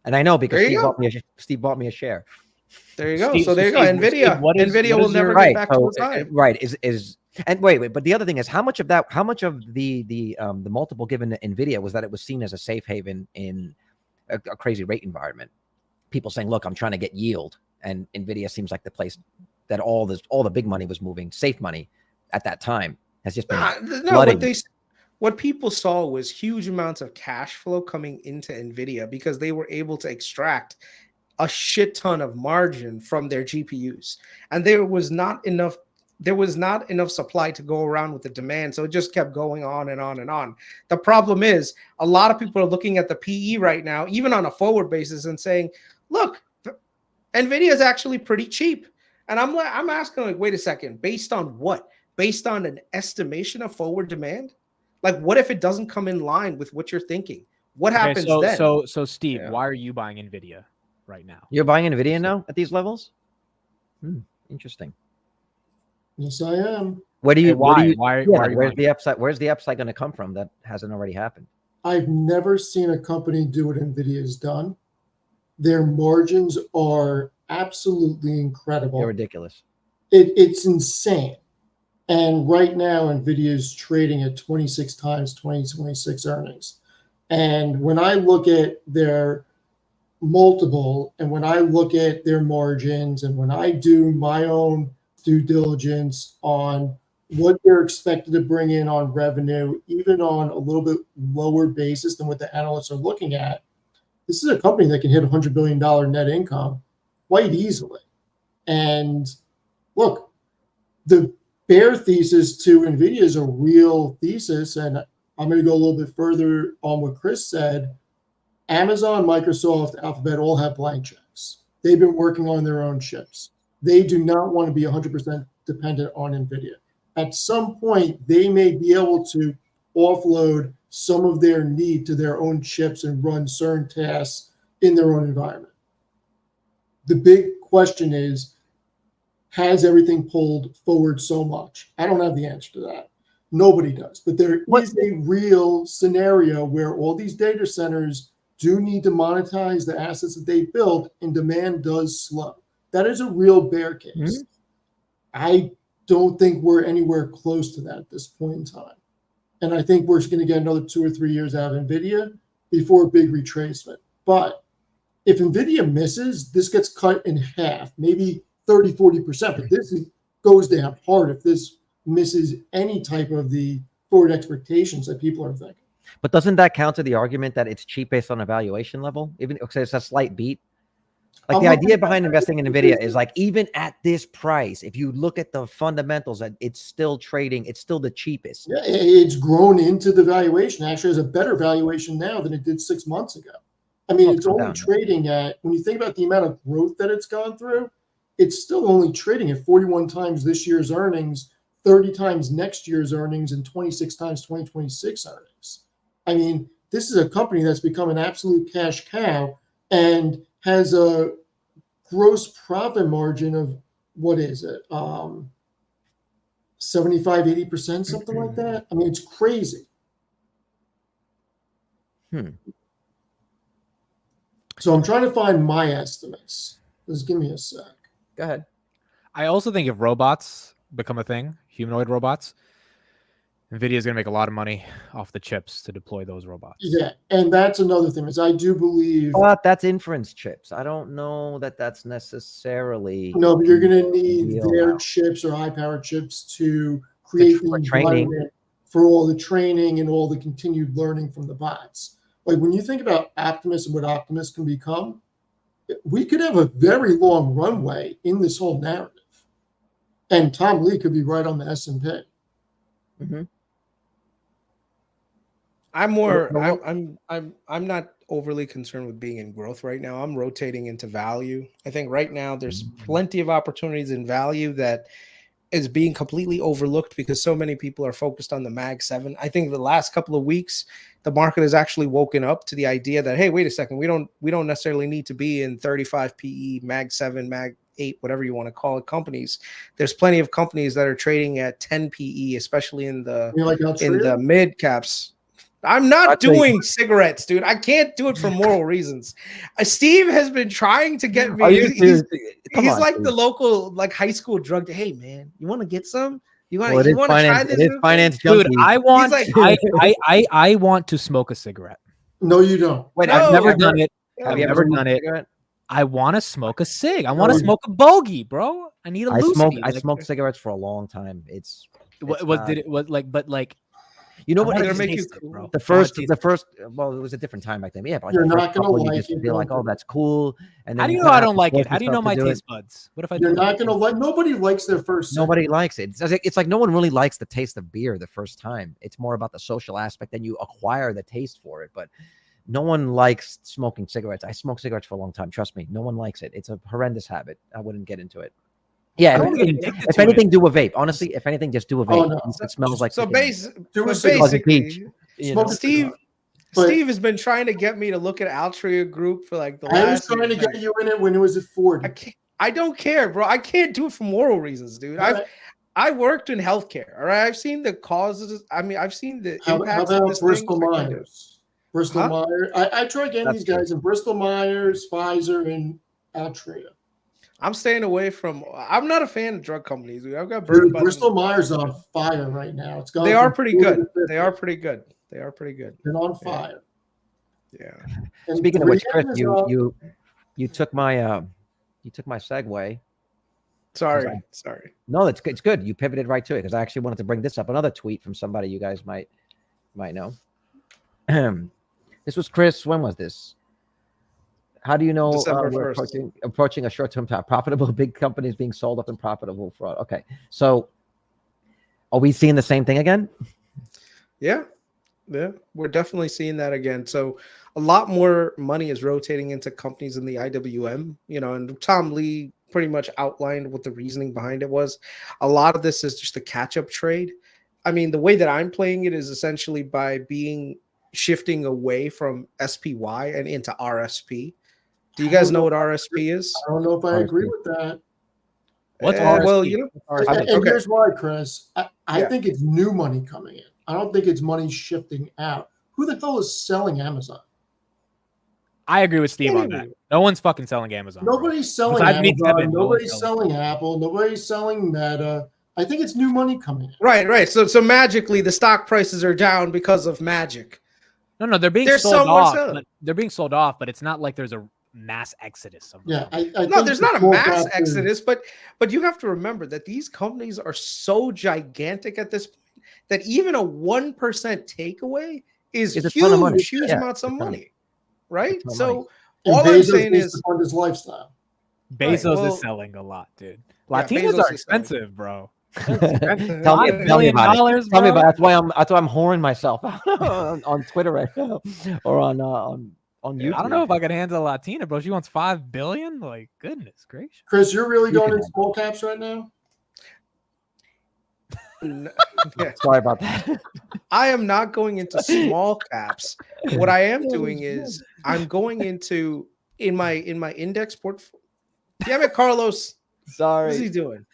And I know because Steve bought me a share. There you go. So there you go. NVIDIA will never get back to its high. Right. And wait. But the other thing is how much of the multiple given to NVIDIA was that it was seen as a safe haven in a crazy rate environment. People saying, look, I'm trying to get yield. And NVIDIA seems like the place that all the big money was moving. Safe money at that time has just been what people saw was huge amounts of cash flow coming into NVIDIA because they were able to extract a shit ton of margin from their GPUs. And there was not enough supply to go around with the demand. So it just kept going on and on and on. The problem is a lot of people are looking at the PE right now, even on a forward basis, and saying, look, NVIDIA is actually pretty cheap. And I'm asking, like, wait a second, based on what? Based on an estimation of forward demand? Like, what if it doesn't come in line with what you're thinking? What happens then? So Steve, why are you buying NVIDIA right now? You're buying NVIDIA now at these levels? Interesting. Yes, I am. Why are you where's the upside? Where's the upside going to come from that hasn't already happened? I've never seen a company do what NVIDIA has done. Their margins are absolutely incredible. They're ridiculous. It's insane. And right now, NVIDIA is trading at 26 times 2026 earnings. And when I look at their multiple, and when I look at their margins, and when I do my own due diligence on what they're expected to bring in on revenue, even on a little bit lower basis than what the analysts are looking at, this is a company that can hit $100 billion net income quite easily. And look, the bear thesis to NVIDIA is a real thesis. And I'm going to go a little bit further on what Chris said. Amazon, Microsoft, Alphabet all have blank checks. They've been working on their own chips. They do not want to be 100% dependent on NVIDIA. At some point, they may be able to offload some of their need to their own chips and run certain tasks in their own environment. The big question is, has everything pulled forward so much? I don't have the answer to that. Nobody does. But there is a real scenario where all these data centers do need to monetize the assets that they built, and demand does slow. That is a real bear case. Mm-hmm. I don't think we're anywhere close to that at this point in time. And I think we're going to get another 2 or 3 years out of NVIDIA before a big retracement. But if NVIDIA misses, this gets cut in half, maybe 30, 40%. But this goes down hard if this misses any type of the forward expectations that people are thinking. But doesn't that counter the argument that it's cheap based on a valuation level? Even okay, it's a slight beat. Like the idea behind investing in NVIDIA is like, even at this price, if you look at the fundamentals, that it's still trading, it's still the cheapest. Yeah, it's grown into the valuation. Actually, has a better valuation now than it did 6 months ago. I mean, it's only trading at, when you think about the amount of growth that it's gone through, it's still only trading at 41 times this year's earnings, 30 times next year's earnings, and 26 times 2026 earnings. I mean, this is a company that's become an absolute cash cow and has a gross profit margin of, what is it, 75, 80%, something like that. I mean, it's crazy. So I'm trying to find my estimates. Just give me a sec. Go ahead. I also think if robots become a thing, humanoid robots, NVIDIA is going to make a lot of money off the chips to deploy those robots. Yeah, and that's another thing, is I do believe... But that's inference chips. I don't know that that's necessarily... No, but you're going to need their chips or high-powered chips to create the environment for all the training and all the continued learning from the bots. Like, when you think about Optimus and what Optimus can become, we could have a very long runway in this whole narrative. And Tom Lee could be right on the S&P. Mm-hmm. I'm not overly concerned with being in growth right now. I'm rotating into value. I think right now there's plenty of opportunities in value that is being completely overlooked because so many people are focused on the Mag 7. I think the last couple of weeks, the market has actually woken up to the idea that, hey, wait a second, we don't necessarily need to be in 35 PE, Mag 7, Mag 8, whatever you want to call it, companies. There's plenty of companies that are trading at 10 PE, especially in the mid caps. I'm not doing cigarettes, dude. I can't do it for moral reasons. Steve has been trying to get me. He's like the local high school drug. Hey man, you want to get some? You want to try this? It is finance junkies. Dude, I want I want to smoke a cigarette. No, you don't. Wait, no, I've never done it. Have you ever done it? I want to smoke a cig. I want to smoke a bogey, bro. I need a loosie. I smoked cigarettes for a long time. You know what? They're making you cool. Bro. The first. Well, it was a different time back then. Yeah, but you're not gonna like it. Feel like, oh, that's cool. And then how do you know I don't like it? How do you know my taste buds? What if I? You're not gonna like. Nobody likes their first. Nobody likes it. It's like no one really likes the taste of beer the first time. It's more about the social aspect. Then you acquire the taste for it. But no one likes smoking cigarettes. I smoked cigarettes for a long time. Trust me, no one likes it. It's a horrendous habit. I wouldn't get into it. Yeah, if anything, do a vape. Honestly, if anything, just do a vape. Oh, no. It smells like basically, Steve has been trying to get me to look at Altria Group for like the last. I was trying to get you in it when it was at 40. I don't care, bro. I can't do it for moral reasons, dude. I worked in healthcare. All right, I've seen the causes. I mean, I've seen the impacts. How about Bristol Myers? Bristol Myers. I try getting these guys in Bristol Myers, Pfizer, and Altria. I'm staying away from. I'm not a fan of drug companies. I've got burned by Bristol Myers on fire right now. It's gone. They are pretty good. They are pretty good. They're on fire. Yeah. And speaking of which, Chris, you took my segue. Sorry. No, it's good. You pivoted right to it because I actually wanted to bring this up. Another tweet from somebody you guys might know. This was Chris. When was this? How do you know December we're 1st. approaching a short-term time? Profitable big companies being sold up and profitable fraud. Okay, so are we seeing the same thing again? Yeah, we're definitely seeing that again. So a lot more money is rotating into companies in the IWM, and Tom Lee pretty much outlined what the reasoning behind it was. A lot of this is just a catch-up trade. I mean, the way that I'm playing it is essentially by shifting away from SPY and into RSP. Do you guys know what RSP is? I don't know if I RSP. agree with that. What's RSP? Well, And here's why, Chris. I Yeah. think it's new money coming in. I don't think it's money shifting out. Who the hell is selling Amazon? I agree with Steve on that. No one's fucking selling Amazon. Nobody's selling Besides me, Amazon. Kevin, no one's Nobody's selling Apple. Nobody's selling Meta. I think it's new money coming in. Right. So magically, the stock prices are down because of magic. No, they're being There's sold somewhere off. selling. But they're being sold off, but it's not like there's a mass exodus. Yeah, I No, think there's the not a small mass cap exodus, but you have to remember that these companies are so gigantic at this point that even a 1% takeaway is It's a ton of money. huge Yeah, amounts of it's a ton of- money, right? it's a ton of So money. And all I'm Bezos saying needs is, to fund his lifestyle. Bezos well- is selling a lot, dude. Yeah, Latinos Bezos are is selling. expensive, bro. tell me $5 billion, about it. Tell me bro. about it. That's why I'm whoring myself on Twitter right now or on YouTube. I don't know if I could handle a Latina, bro. She wants $5 billion. Like, goodness gracious. Chris, you're really You going can in small caps right now? yeah, Sorry about that. I am not going into small caps. What I am doing is I'm going into in my index portfolio. Damn it, Carlos. Sorry. What is he doing?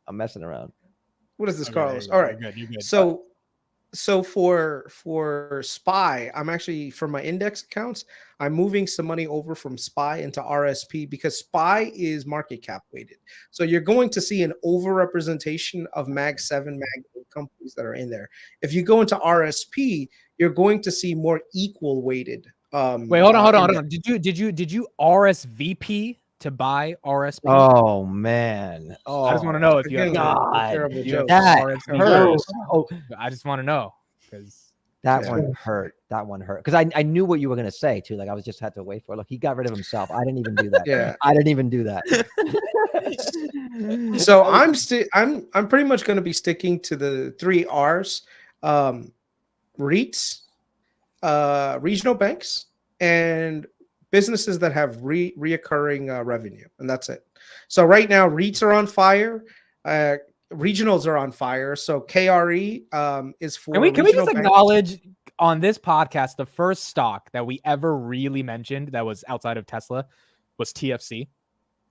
I'm messing around. What is this, Okay, Carlos? there you All go. right. You're good. So for SPY, I'm actually, for my index accounts, I'm moving some money over from SPY into RSP because SPY is market cap weighted. So you're going to see an overrepresentation of Mag 7, Mag 8 companies that are in there. If you go into RSP, you're going to see more equal weighted. Wait, hold on. Did you RSVP to buy RSP? Oh man. Oh, I just want to know if you have Again, God. terrible you have joke. That RSVP. hurt. Oh, I just want to know because that Yeah. one hurt. That one hurt because I knew what you were gonna say too. Like I was just had to wait for it. Look, he got rid of himself. I didn't even do that. Yeah. I didn't even do that. So I'm pretty much going to be sticking to the 3 R's: REITs, regional banks, and businesses that have reoccurring revenue, and that's it. So right now, REITs are on fire. Regionals are on fire. So KRE is for. Can we just regional banks. acknowledge on this podcast the first stock that we ever really mentioned that was outside of Tesla was TFC.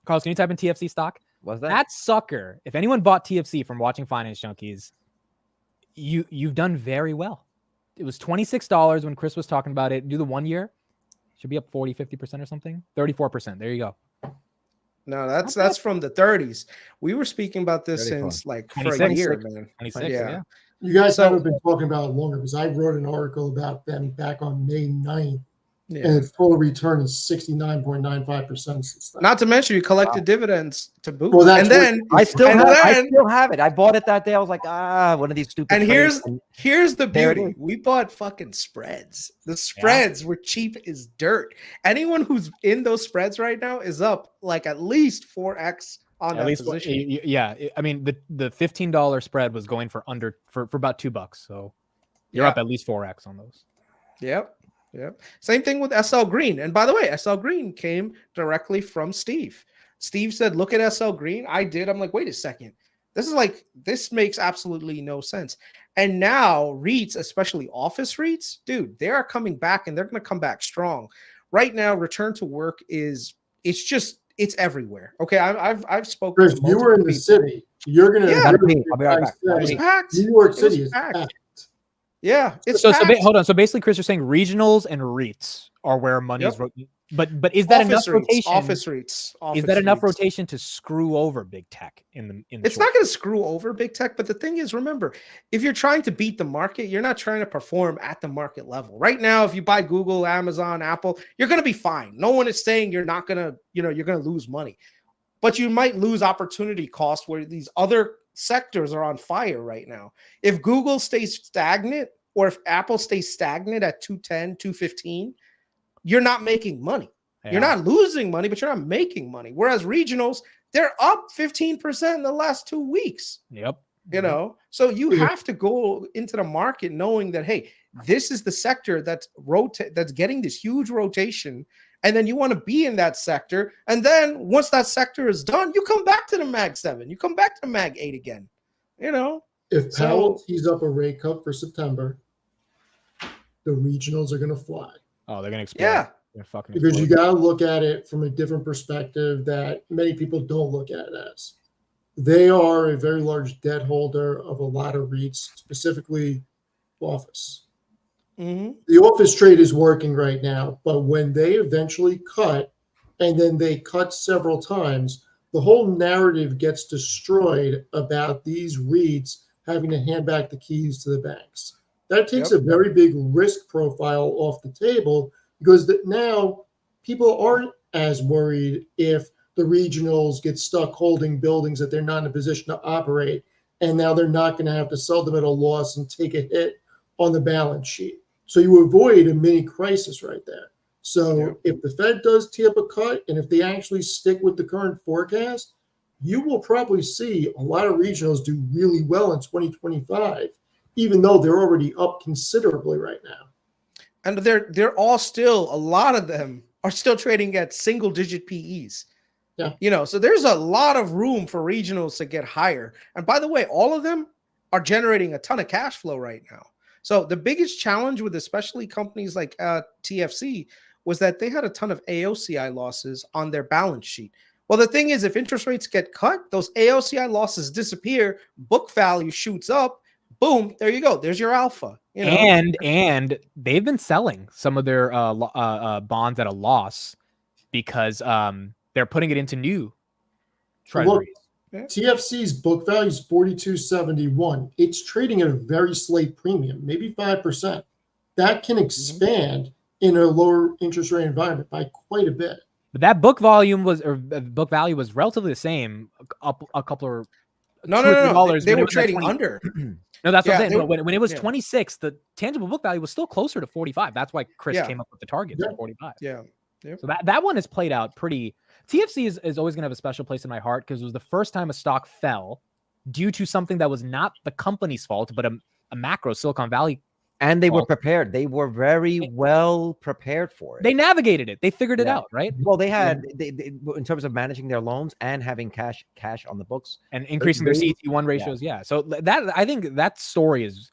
Carlos, can you type in TFC stock? Was that? That sucker. If anyone bought TFC from watching Finance Junkies, you've done very well. It was $26 when Chris was talking about it. Do the 1 year. Should be up 40, 50% or something. 34%. There you go. No, that's from the 30s. We were speaking about this 34. since like for a 26. year, man. 26. Yeah. Yeah. You guys So- haven't been talking about it longer because I wrote an article about them back on May 9th, Yeah. and its total return is 69.95% since then. Not to mention you collected dividends to boot. Well, that's and then what- I still And have it. I bought it that day. I was like, one of these stupid. And trades. here's the There it beauty. is. We bought fucking spreads. The spreads were cheap as dirt. Anyone who's in those spreads right now is up like at least 4x on At that least, position. yeah. I mean, the $15 spread was going for about $2. So you're up at least 4x on those. Yep. Same thing with SL Green. And by the way, SL Green came directly from Steve. Steve said, look at SL Green. I did. I'm like, wait a second. This makes absolutely no sense. And now REITs, especially office REITs, dude, they are coming back and they're going to come back strong. Right now, return to work it's everywhere. Okay. I've spoken Chris, to you were in the multiple city. You're going to. Yeah. I'll be right back. people. It was packed. New York It was City is packed. packed. Yeah. It's So packed. hold on. So basically, Chris, you're saying regionals and REITs are where money is. But is that enough rotation? Office REITs. Is that enough REITs. rotation to screw over big tech in the It's short not going to screw over big tech, but the thing is, remember, if you're trying to beat the market, you're not trying to perform at the market level. Right now, if you buy Google, Amazon, Apple, you're going to be fine. No one is saying you're not going to, you're going to lose money, but you might lose opportunity costs where these other sectors are on fire right now. If Google stays stagnant or if Apple stays stagnant at 210, 215, you're not making money. You're not losing money, but you're not making money. Whereas regionals, they're up 15% in the last 2 weeks. Yep. You know, so you have to go into the market knowing that, hey, this is the sector that's getting this huge rotation. And then you want to be in that sector. And then once that sector is done, you come back to the Mag 7. You come back to the Mag 8 again. You know, if Powell tees up a rate cut for September, the regionals are going to fly. Oh, they're going to explode. Yeah. They're fucking because explode. you got to look at it from a different perspective that many people don't look at it as. They are a very large debt holder of a lot of REITs, specifically office. Mm-hmm. The office trade is working right now, but when they eventually cut, and then they cut several times, the whole narrative gets destroyed about these REITs having to hand back the keys to the banks. That takes a very big risk profile off the table, because now people aren't as worried if the regionals get stuck holding buildings that they're not in a position to operate, and now they're not going to have to sell them at a loss and take a hit on the balance sheet. So you avoid a mini crisis right there. So if the Fed does tee up a cut, and if they actually stick with the current forecast, you will probably see a lot of regionals do really well in 2025, even though they're already up considerably right now. And they're all still, a lot of them are still trading at single-digit PEs. Yeah. You know, so there's a lot of room for regionals to get higher. And by the way, all of them are generating a ton of cash flow right now. So the biggest challenge with especially companies like TFC was that they had a ton of AOCI losses on their balance sheet. Well, the thing is, if interest rates get cut, those AOCI losses disappear, book value shoots up, boom, there you go. There's your alpha. You know? And they've been selling some of their bonds at a loss because they're putting it into new treasuries. TFC's book value is $42.71. It's trading at a very slight premium, maybe 5%. That can expand in a lower interest rate environment by quite a bit. But that book value was relatively the same, up a couple of $2 They were trading under. No, that's what I'm saying. When it was 26, the tangible book value was still closer to 45. That's why Chris came up with the target for 45. Yeah. So that one has played out pretty. TFC is always going to have a special place in my heart because it was the first time a stock fell due to something that was not the company's fault, but a macro Silicon Valley. And they were prepared. They were very well prepared for it. They navigated it. They figured it out, right? Well, they had, they, in terms of managing their loans and having cash on the books. And increasing their CET1 ratios. Yeah. So that, I think that story is,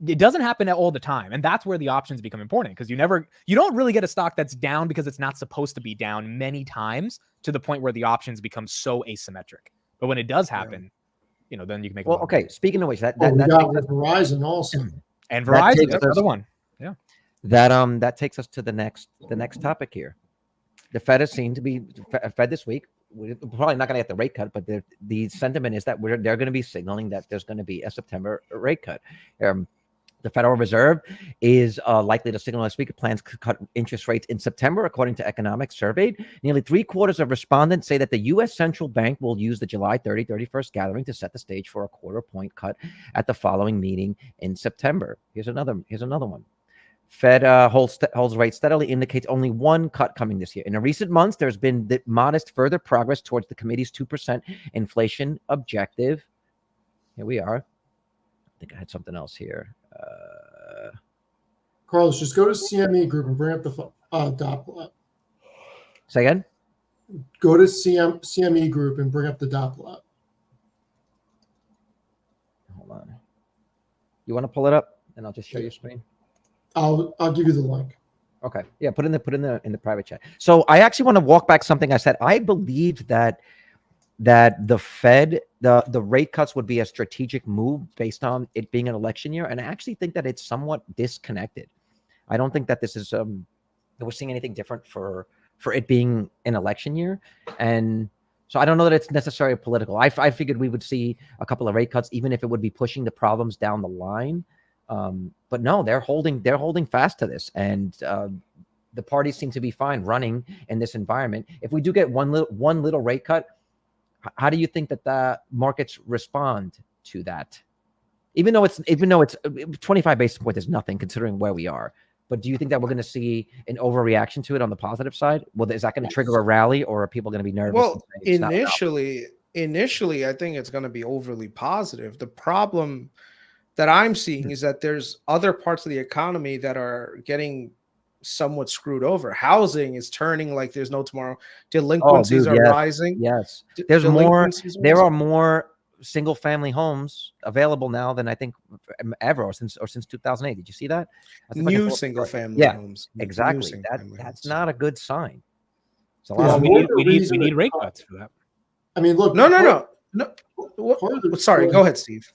it doesn't happen all the time. And that's where the options become important because you don't really get a stock that's down because it's not supposed to be down many times to the point where the options become so asymmetric. But when it does happen, you know, then you can make okay. Speaking of which, that we got Verizon also. And Verizon, that's another one. Yeah. That takes us to the next topic here. The Fed has seemed to be Fed this week. We're probably not going to get the rate cut, but the sentiment is that they're going to be signaling that there's going to be a September rate cut. The Federal Reserve is likely to signal this week it plans to cut interest rates in September, according to economics surveyed. Nearly 3/4 of respondents say that the U.S. Central Bank will use the July 31st gathering to set the stage for a 1/4 point cut at the following meeting in September. Here's another one. Fed holds rates steadily, indicates only one cut coming this year. In the recent months, there's been modest further progress towards the committee's 2% inflation objective. Here we are. I think I had something else here. Carlos, just go to CME Group and bring up the dot plot. Say again? Go to CME Group and bring up the dot plot. Hold on. You want to pull it up, and I'll just show your screen. I'll give you the link. Okay. Yeah. Put in the private chat. So I actually want to walk back something I said. I believed that the Fed, the rate cuts would be a strategic move based on it being an election year. And I actually think that it's somewhat disconnected. I don't think that this is, that we're seeing anything different for it being an election year. And so I don't know that it's necessarily political. I figured we would see a couple of rate cuts, even if it would be pushing the problems down the line. But no, they're holding fast to this. And, the parties seem to be fine running in this environment. If we do get one little rate cut, how do you think that the markets respond to that? Even though it's 25 basis points is nothing considering where we are. But do you think that we're going to see an overreaction to it on the positive side? Well, is that going to trigger a rally, or are people going to be nervous? Well, and say it's not enough? initially, I think it's going to be overly positive. The problem that I'm seeing is that there's other parts of the economy that are getting somewhat screwed over. Housing is turning like there's no tomorrow. Delinquencies are rising. Yes, there's more. There are more single-family homes available now than I think ever, or since 2008. Did you see that? New single-family homes. Exactly. That's not a good sign. So we need rate cuts for that. I mean, look. No. Sorry, go ahead, Steve.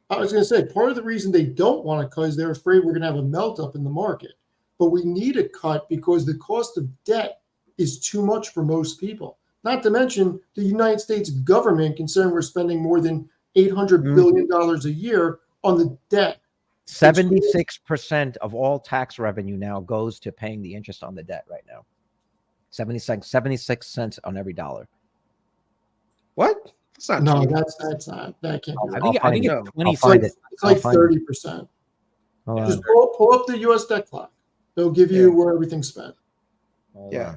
I was going to say, part of the reason they don't want to cut is they're afraid we're going to have a melt up in the market. But we need a cut because the cost of debt is too much for most people. Not to mention the United States government, considering we're spending more than $800 billion a year on the debt. 76% of all tax revenue now goes to paying the interest on the debt right now. 76 cents on every dollar. What? That's not cheap. That's not. That can't be right. I think it's 20 cents. It's like 30%. Just pull up the U.S. debt clock. They'll give you where everything's spent. Yeah.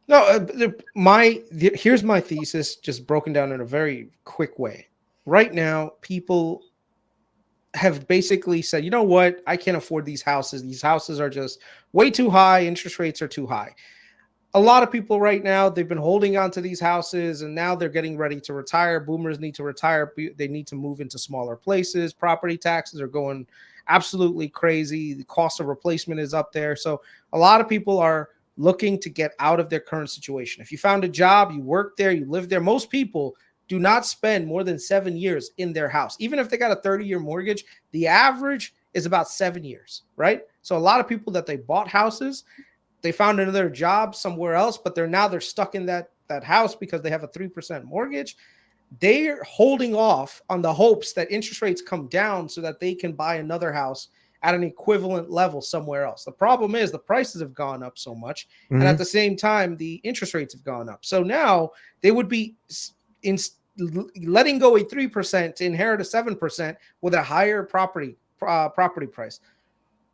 No, here's my thesis, just broken down in a very quick way. Right now, people have basically said, you know what? I can't afford these houses. These houses are just way too high. Interest rates are too high. A lot of people right now, they've been holding on to these houses, and now they're getting ready to retire. Boomers need to retire. They need to move into smaller places. Property taxes are going absolutely crazy. The cost of replacement is up there. So a lot of people are looking to get out of their current situation. If you found a job, you work there, you live there. Most people do not spend more than 7 years in their house. Even if they got a 30-year mortgage, the average is about 7 years, right? So a lot of people that they bought houses, they found another job somewhere else, but they're stuck in that house because they have a 3% mortgage. They're holding off on the hopes that interest rates come down so that they can buy another house at an equivalent level somewhere else. The problem is the prices have gone up so much, and at the same time, the interest rates have gone up. So now they would be letting go a 3% to inherit a 7% with a higher property price.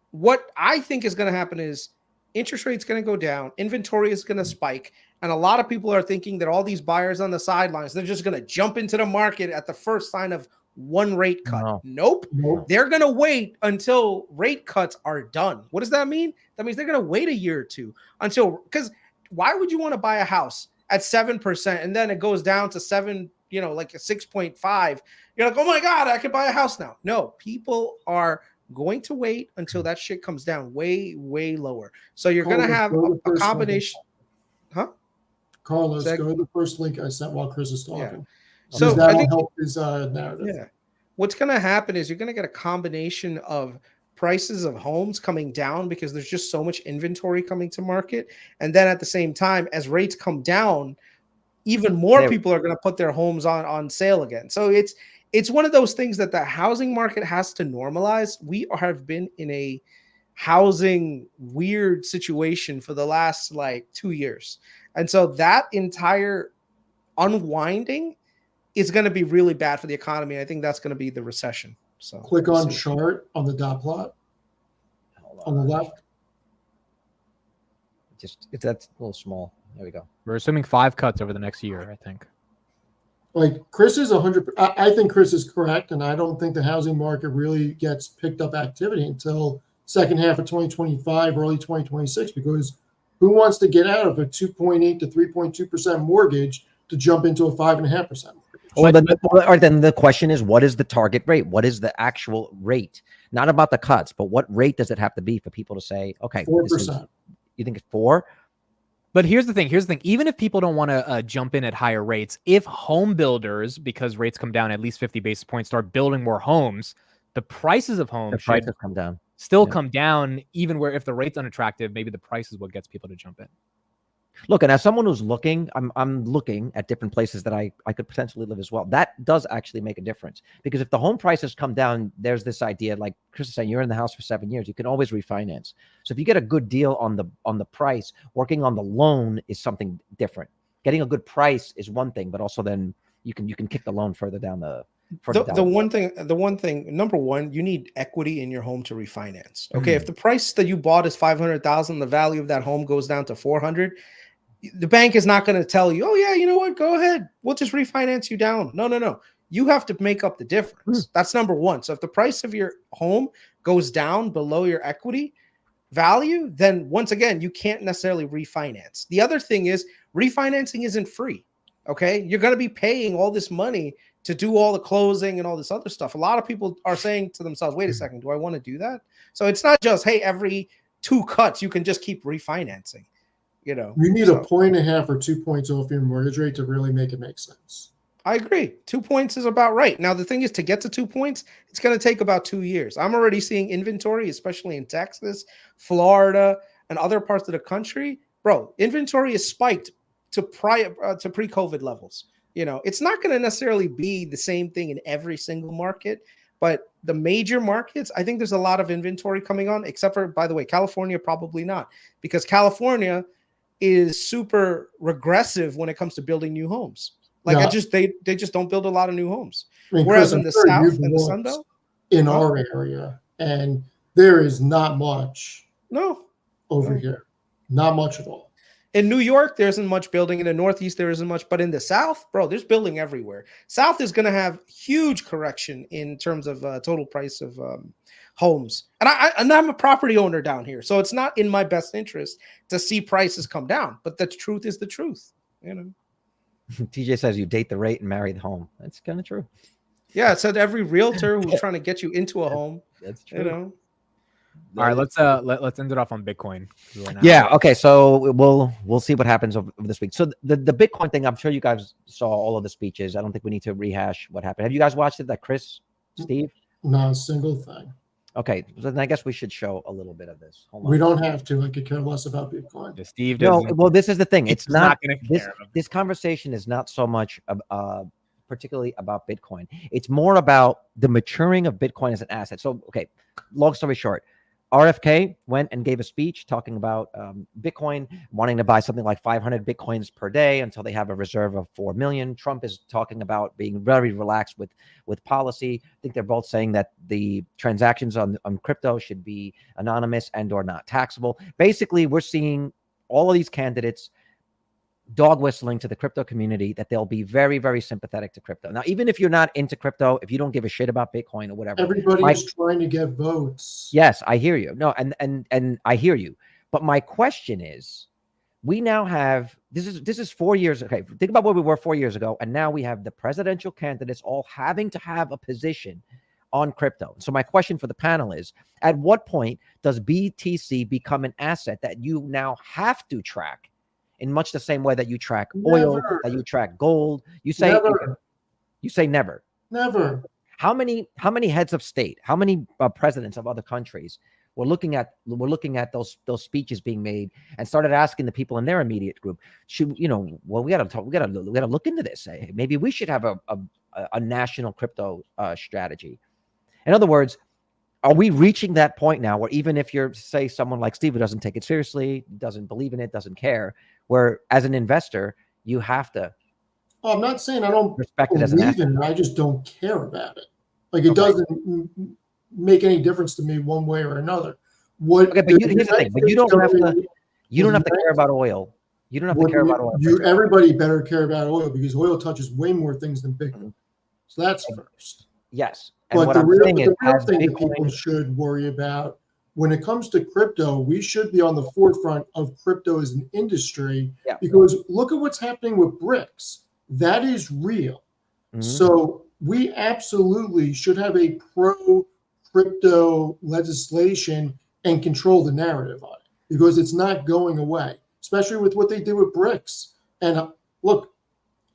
What I think is going to happen is interest rates going to go down, inventory is going to spike, and a lot of people are thinking that all these buyers on the sidelines, they're just going to jump into the market at the first sign of one rate cut. Nope. They're going to wait until rate cuts are done. What does that mean? That means they're going to wait a year or two because why would you want to buy a house at 7% and then it goes down to 7, like a 6.5? You're like, oh my God, I could buy a house now. No, people are going to wait until that shit comes down way, way lower. So you're going to have a combination. Huh? Carlos, go to the first link I sent while Chris is talking. Yeah. So that'll help his narrative. Yeah. What's going to happen is you're going to get a combination of prices of homes coming down because there's just so much inventory coming to market. And then at the same time, as rates come down, even more people are going to put their homes on sale again. So it's one of those things that the housing market has to normalize. We have been in a housing weird situation for the last 2 years. And so that entire unwinding is going to be really bad for the economy. I think that's going to be the recession. So click on chart on the dot plot on the left. That's a little small. There we go. We're assuming 5 cuts over the next year, I think. Chris is 100. I think Chris is correct, and I don't think the housing market really gets picked up activity until second half of 2025, early 2026, because who wants to get out of a 2.8 to 3.2% mortgage to jump into a 5.5%? Then the question is, what is the target rate? What is the actual rate? Not about the cuts, but what rate does it have to be for people to say, okay, 4%? You think it's 4? But here's the thing. Even if people don't want to jump in at higher rates, if home builders, because rates come down at least 50 basis points, start building more homes, the prices of homes prices come down. Come down, even where if the rate's unattractive, maybe the price is what gets people to jump in. Look, and as someone who's looking, I'm looking at different places that I could potentially live as well. That does actually make a difference, because if the home prices come down, there's this idea, like Chris is saying, you're in the house for 7 years, you can always refinance. So if you get a good deal on the price, working on the loan is something different. Getting a good price is one thing, but also then you can kick the loan further down the for the one thing, number one, you need equity in your home to refinance. Okay, if the price that you bought is 500,000, the value of that home goes down to 400. The bank is not going to tell you, oh yeah, you know what, go ahead, we'll just refinance you down. No. You have to make up the difference. That's number one. So if the price of your home goes down below your equity value, then once again, you can't necessarily refinance. The other thing is refinancing isn't free. Okay, you're going to be paying all this money to do all the closing and all this other stuff. A lot of people are saying to themselves, wait a second, do I want to do that? So it's not just, hey, every 2 cuts, you can just keep refinancing. You need 1.5 points or 2 points off your mortgage rate to really make it make sense. I agree. 2 points is about right. Now, the thing is, to get to 2 points, it's going to take about 2 years. I'm already seeing inventory, especially in Texas, Florida, and other parts of the country. Bro, inventory is spiked to pre-COVID levels. It's not going to necessarily be the same thing in every single market, but the major markets, I think there's a lot of inventory coming on, except for, by the way, California, probably not, because California is super regressive when it comes to building new homes. Like they just don't build a lot of new homes. I mean, Whereas Chris, in the South and the Sun Belt, in our area, and there is not much over here. Not much at all. In New York, there isn't much building. In the Northeast, there isn't much. But in the South, bro, there's building everywhere. South is going to have huge correction in terms of total price of homes. And I'm a property owner down here, so it's not in my best interest to see prices come down. But the truth is the truth. TJ says you date the rate and marry the home. That's kind of true. Yeah, it said every realtor who's trying to get you into a home. That's true. All right, let's end it off on Bitcoin. Yeah. Okay. So we'll see what happens over this week. So the Bitcoin thing, I'm sure you guys saw all of the speeches. I don't think we need to rehash what happened. Have you guys watched it? That Chris, Steve? Not a single thing. Okay, so then I guess we should show a little bit of this. Hold on. We don't have to. I could care less about Bitcoin. Yeah, Steve No, well, this is the thing. It's not going to this. This conversation is not so much particularly about Bitcoin. It's more about the maturing of Bitcoin as an asset. So, okay, long story short, RFK went and gave a speech talking about Bitcoin, wanting to buy something like 500 Bitcoins per day until they have a reserve of 4 million. Trump is talking about being very relaxed with policy. I think they're both saying that the transactions on crypto should be anonymous and or not taxable. Basically, we're seeing all of these candidates dog whistling to the crypto community that they'll be very, very sympathetic to crypto. Now, even if you're not into crypto, if you don't give a shit about Bitcoin or whatever, everybody is trying to get votes. Yes, I hear you. No, and I hear you. But my question is, we now have this is 4 years. Okay, think about where we were 4 years ago, and now we have the presidential candidates all having to have a position on crypto. So my question for the panel is, at what point does BTC become an asset that you now have to track? In much the same way that you track oil, that you track gold, you say never. You say never. Never. How many heads of state, how many presidents of other countries were looking at those speeches being made and started asking the people in their immediate group, should we gotta look into this. Maybe we should have a national crypto strategy. In other words, are we reaching that point now where even if you're, say, someone like Steve who doesn't take it seriously, doesn't believe in it, doesn't care, where as an investor, you have to I'm not saying I don't respect it as an asset. I just don't care about it. Like it doesn't make any difference to me one way or another. Here's the thing, but you don't have to care about oil. You don't have to care about oil. Everybody better care about oil because oil touches way more things than Bitcoin. So that's first. Yes. But the real thing that people should worry about when it comes to crypto, we should be on the forefront of crypto as an industry because look at what's happening with BRICS. That is real. Mm-hmm. So we absolutely should have a pro-crypto legislation and control the narrative on it because it's not going away, especially with what they did with BRICS. And look,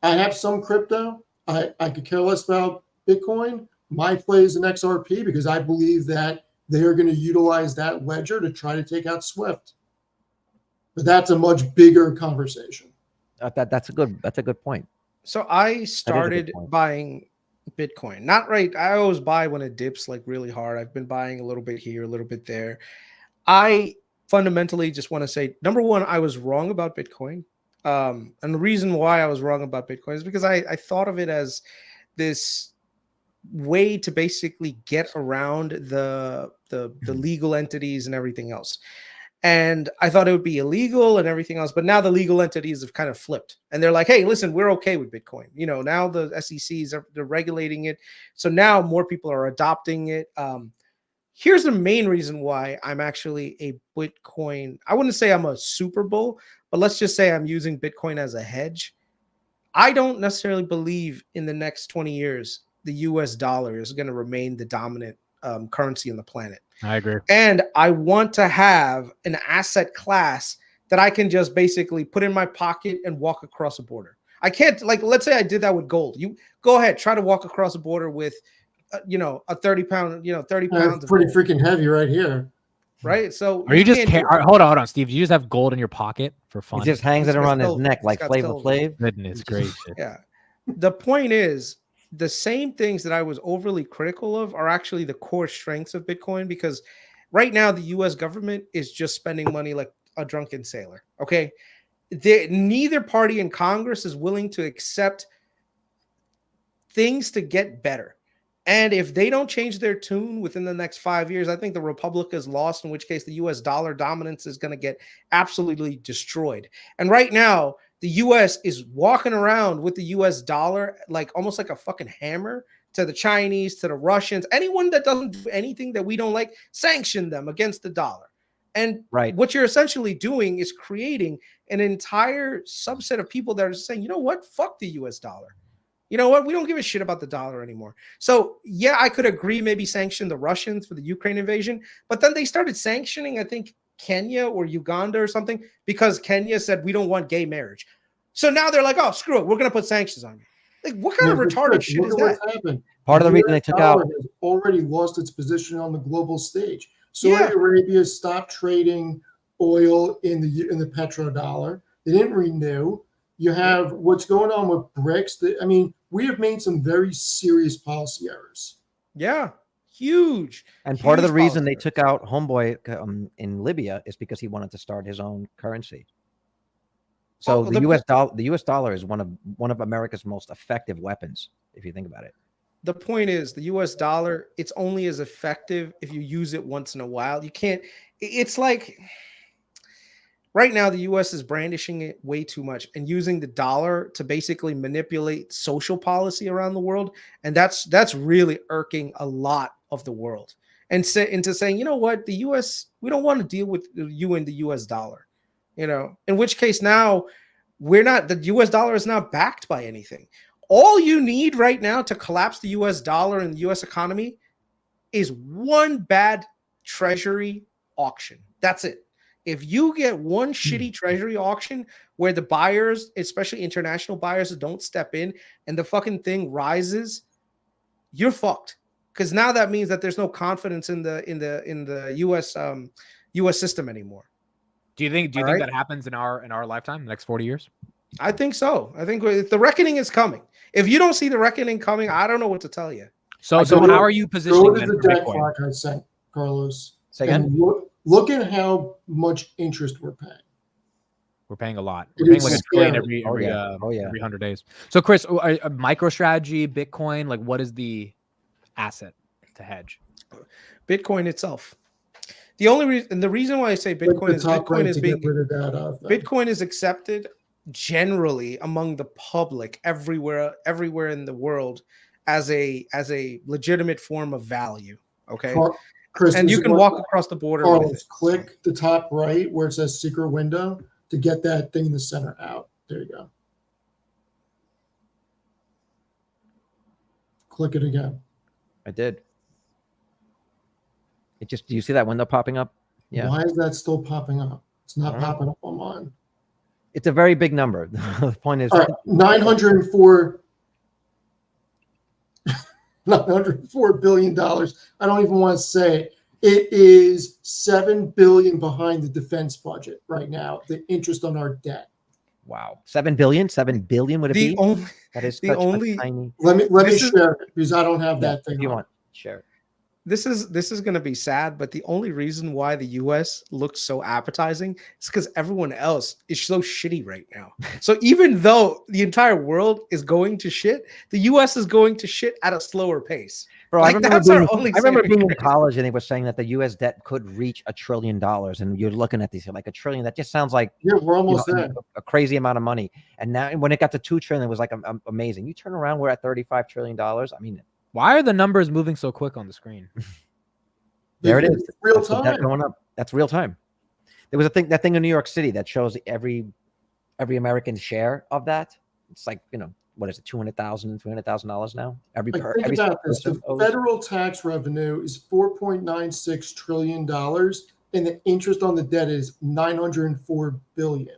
I have some crypto. I could care less about Bitcoin. My play is an XRP because I believe that they are going to utilize that ledger to try to take out SWIFT. But that's a much bigger conversation. That's a good point. So I started buying Bitcoin. Not right. I always buy when it dips like really hard. I've been buying a little bit here, a little bit there. I fundamentally just want to say, number one, I was wrong about Bitcoin. And the reason why I was wrong about Bitcoin is because I thought of it as this way to basically get around the legal entities and everything else. And I thought it would be illegal and everything else, but now the legal entities have kind of flipped, and they're like, "Hey, listen, we're okay with Bitcoin." Now the SECs they're regulating it, so now more people are adopting it. Here's the main reason why I'm actually a Bitcoin. I wouldn't say I'm a super bull, but let's just say I'm using Bitcoin as a hedge. I don't necessarily believe in the next 20 years the US dollar is going to remain the dominant currency on the planet. I agree. And I want to have an asset class that I can just basically put in my pocket and walk across a border. I can't, like, let's say I did that with gold. You go ahead, try to walk across a border with, a 30-pound, 30 pounds. Pretty freaking heavy right here. Right. So are you just hold on, Steve? Do you just have gold in your pocket for fun? He just hangs it around his neck like Flavor Flav. Goodness gracious. Yeah. The point is, the same things that I was overly critical of are actually the core strengths of Bitcoin, because right now the US government is just spending money like a drunken sailor. Okay. Neither party in Congress is willing to accept things to get better. And if they don't change their tune within the next 5 years, I think the Republic is lost, in which case the US dollar dominance is going to get absolutely destroyed. And right now, the US is walking around with the US dollar like almost like a fucking hammer to the Chinese, to the Russians, anyone that doesn't do anything that we don't like, sanction them against the dollar. And what you're essentially doing is creating an entire subset of people that are saying, you know what, fuck the US dollar. You know what? We don't give a shit about the dollar anymore. So, yeah, I could agree maybe sanction the Russians for the Ukraine invasion, but then they started sanctioning, I think, Kenya or Uganda or something, because Kenya said we don't want gay marriage. So now they're like, oh, screw it. We're going to put sanctions on you. Like, what kind of retarded shit is that? Part of the reason they took out has already lost its position on the global stage. Saudi Arabia stopped trading oil in the petrodollar. They didn't renew. You have what's going on with BRICS. I mean, we have made some very serious policy errors. Yeah, huge. And part of the reason they took out Homeboy in Libya is because he wanted to start his own currency. So the US dollar is one of America's most effective weapons, if you think about it. The point is, the US dollar, it's only as effective if you use it once in a while. You can't, it's like right now the US is brandishing it way too much and using the dollar to basically manipulate social policy around the world. And that's really irking a lot of the world. And into saying, you know what, the US, we don't want to deal with you and the US dollar. In which case now the US dollar is not backed by anything. All you need right now to collapse the US dollar and the US economy is one bad treasury auction. That's it. If you get one shitty treasury auction where the buyers, especially international buyers, don't step in and the fucking thing rises, you're fucked. Because now that means that there's no confidence in the US system anymore. Do you think that happens in our lifetime, the next 40 years? I think so. I think the reckoning is coming. If you don't see the reckoning coming, I don't know what to tell you. So how are you positioning? Go to the debt clock I sent, Carlos. Say again? Look at how much interest we're paying. We're paying a lot. We're paying like $1 trillion every 100 days. So, Chris, a MicroStrategy, Bitcoin, like what is the asset to hedge? Bitcoin itself. The only reason, the reason why I say Bitcoin is accepted generally among the public everywhere in the world as a legitimate form of value. Okay. Chris, and you can walk across the border. Click the top right where it says secret window to get that thing in the center out. There you go. Click it again. I did. Do you see that window popping up? Yeah. Why is that still popping up? It's not popping up on mine. It's a very big number. The point is, $904 billion. I don't even want to say it. It is $7 billion behind the defense budget right now. The interest on our debt. Wow, $7 billion. $7 billion would it be? That is the only. Tiny. Let me share it because I don't have that thing. If you want, share it. this is going to be sad, but the only reason why the US looks so appetizing is because everyone else is so shitty right now. So even though the entire world is going to shit, the US is going to shit at a slower pace. Bro, Like, that's our only I remember saving being in grace. college and they were saying that the U.S. debt could reach $1 trillion, and you're looking at these like $1 trillion. That just sounds like Yeah, we're almost there. a crazy amount of money. And now when it got to $2 trillion, it was like amazing. You turn around, we're at $35 trillion. I mean, Why are the numbers moving so quick on the screen? there it is. Real That's the debt time. going up. That's real time. There was that thing in New York City that shows every American share of that. It's like, what is it, $200,000 now? Like, think about this. The federal tax revenue is $4.96 trillion, and the interest on the debt is $904 billion.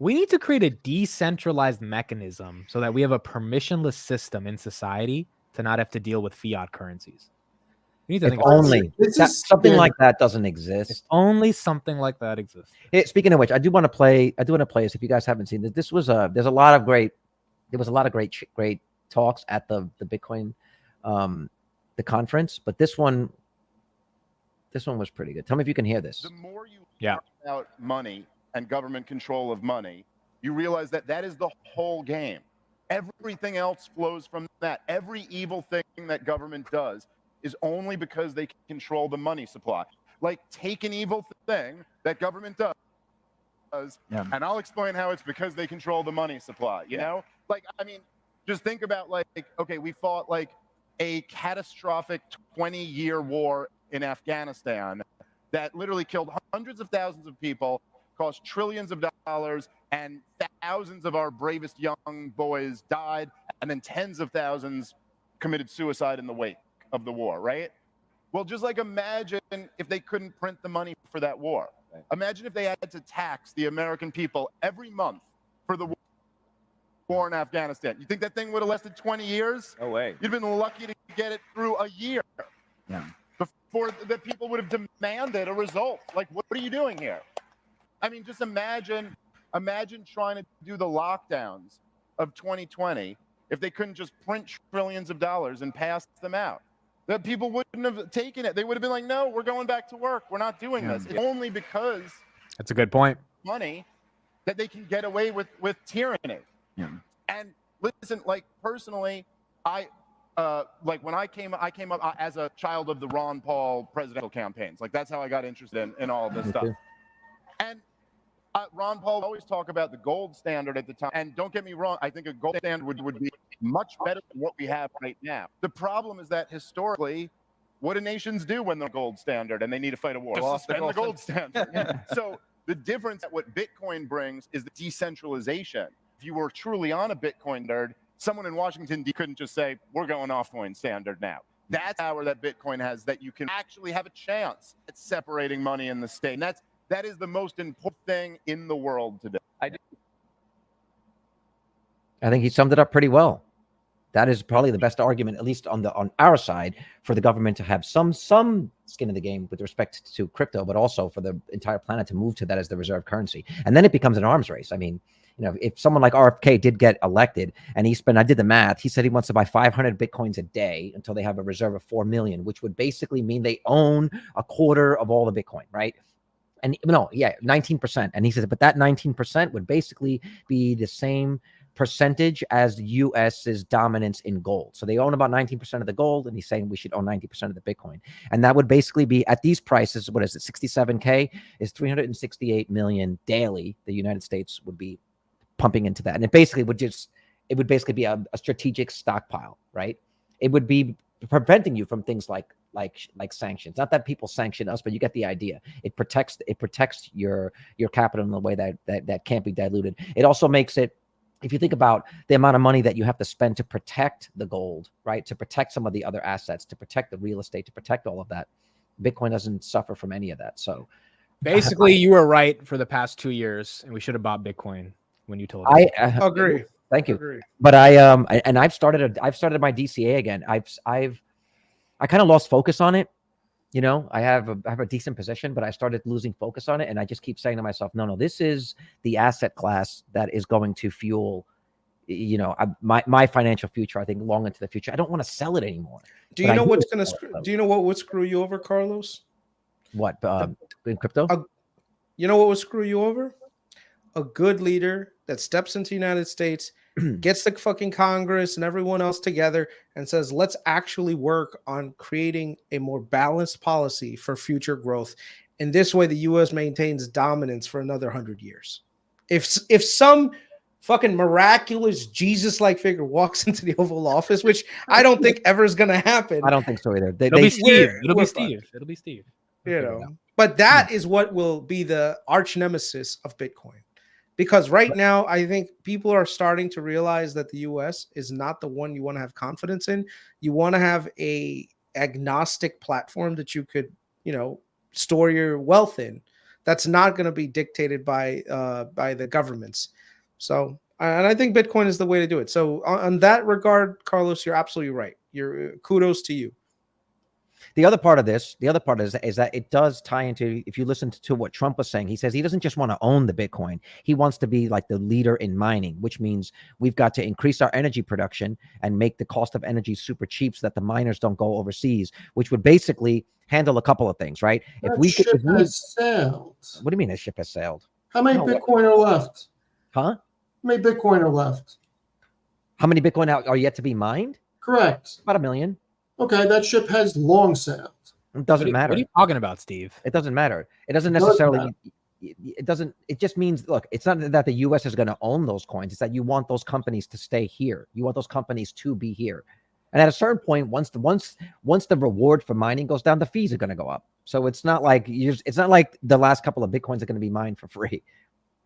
We need to create a decentralized mechanism so that we have a permissionless system in society to not have to deal with fiat currencies. We need to think only something like that doesn't if exist. only something like that exists. Hey, speaking of which, I do want to play this. If you guys haven't seen this, there was a lot of great talks at the Bitcoin, the conference, but this one was pretty good. Tell me if you can hear this. The more you talk about money and government control of money, you realize that is the whole game. Everything else flows from that. Every evil thing that government does is only because they control the money supply. Like, take an evil thing that government does, and I'll explain how it's because they control the money supply, you know? Like, I mean, just think about, like, okay, we fought like a catastrophic 20-year war in Afghanistan that literally killed hundreds of thousands of people, cost trillions of dollars, and thousands of our bravest young boys died, and then tens of thousands committed suicide in the wake of the war, right? Well, just like imagine if they couldn't print the money for that war. Right. Imagine if they had to tax the American people every month for the war in Afghanistan. You think that thing would have lasted 20 years? No way. You'd been lucky to get it through a year. Yeah. Before the people would have demanded a result. Like, what are you doing here? I mean, just imagine trying to do the lockdowns of 2020 if they couldn't just print trillions of dollars and pass them out. That people wouldn't have taken it. They would have been like, no, we're going back to work. We're not doing this. It's only because That's a good point. money that they can get away with tyranny. Yeah. And listen, like, personally, I like when I came up as a child of the Ron Paul presidential campaigns. Like, that's how I got interested in all of this stuff. And Ron Paul always talk about the gold standard at the time. And don't get me wrong, I think a gold standard would be much better than what we have right now. The problem is that historically, what do nations do when they're gold standard and they need to fight a war? Just suspend the gold standard. So the difference that what Bitcoin brings is the decentralization. If you were truly on a Bitcoin standard, someone in Washington couldn't just say, we're going off coin standard now. That's the power that Bitcoin has, that you can actually have a chance at separating money in the state. And that is the most important thing in the world today. I think he summed it up pretty well. That is probably the best argument, at least on our side, for the government to have some skin in the game with respect to crypto, but also for the entire planet to move to that as the reserve currency. And then it becomes an arms race. I mean, if someone like RFK did get elected and I did the math, he said he wants to buy 500 Bitcoins a day until they have a reserve of 4 million, which would basically mean they own a quarter of all the Bitcoin, right? And 19%. And he says, but that 19% would basically be the same percentage as the US's dominance in gold. So they own about 19% of the gold, and he's saying we should own 90% of the Bitcoin. And that would basically be, at these prices, what is it, 67K is 368 million daily. The United States would be pumping into that. And it basically would be a strategic stockpile, right? It would be preventing you from things like sanctions. Not that people sanction us, but you get the idea. It protects your capital in a way that can't be diluted. It also makes it, if you think about the amount of money that you have to spend to protect the gold, right? To protect some of the other assets, to protect the real estate, to protect all of that, Bitcoin doesn't suffer from any of that. So basically, you were right for the past 2 years, and we should have bought Bitcoin when you told us. I agree. Thank you. Agree. But I've started my DCA again. I kind of lost focus on it. I have a decent position, but I started losing focus on it. And I just keep saying to myself, no, this is the asset class that is going to fuel you know, my financial future, I think long into the future, I don't want to sell it anymore. Do But you I know do what's want to gonna? sell it, though. Do you know what would screw you over, Carlos? What in crypto? You know what would screw you over? A good leader that steps into the United States, gets the fucking Congress and everyone else together and says, let's actually work on creating a more balanced policy for future growth. In this way, the US maintains dominance for another 100 years. If some fucking miraculous Jesus-like figure walks into the Oval Office, which I don't think ever is going to happen. I don't think so either. It'll be Steve. we're It'll be fucked. Steve. It'll be Steve. You know, but that is what will be the arch nemesis of Bitcoin. Because right now, I think people are starting to realize that the US is not the one you want to have confidence in. You want to have a agnostic platform that you could, you know, store your wealth in. That's not going to be dictated by the governments. So, and I think Bitcoin is the way to do it. So, on that regard, Carlos, you're absolutely right. You're kudos to you. The other part of this, is that it does tie into, if you listen to what Trump was saying, he says he doesn't just want to own the Bitcoin. He wants to be like the leader in mining, which means we've got to increase our energy production and make the cost of energy super cheap so that the miners don't go overseas, which would basically handle a couple of things, right? That ship has sailed. What do you mean a ship has sailed? How many Bitcoin are left? Huh? How many Bitcoin are left? How many Bitcoin are yet to be mined? Correct. About 1 million. Okay, that ship has long sailed. It doesn't matter. What are you talking about, Steve? It doesn't matter. It doesn't necessarily. It doesn't. It just means, look, it's not that the U.S. is going to own those coins. It's that you want those companies to stay here. You want those companies to be here. And at a certain point, once the reward for mining goes down, the fees are going to go up. So it's not like it's not like the last couple of Bitcoins are going to be mined for free.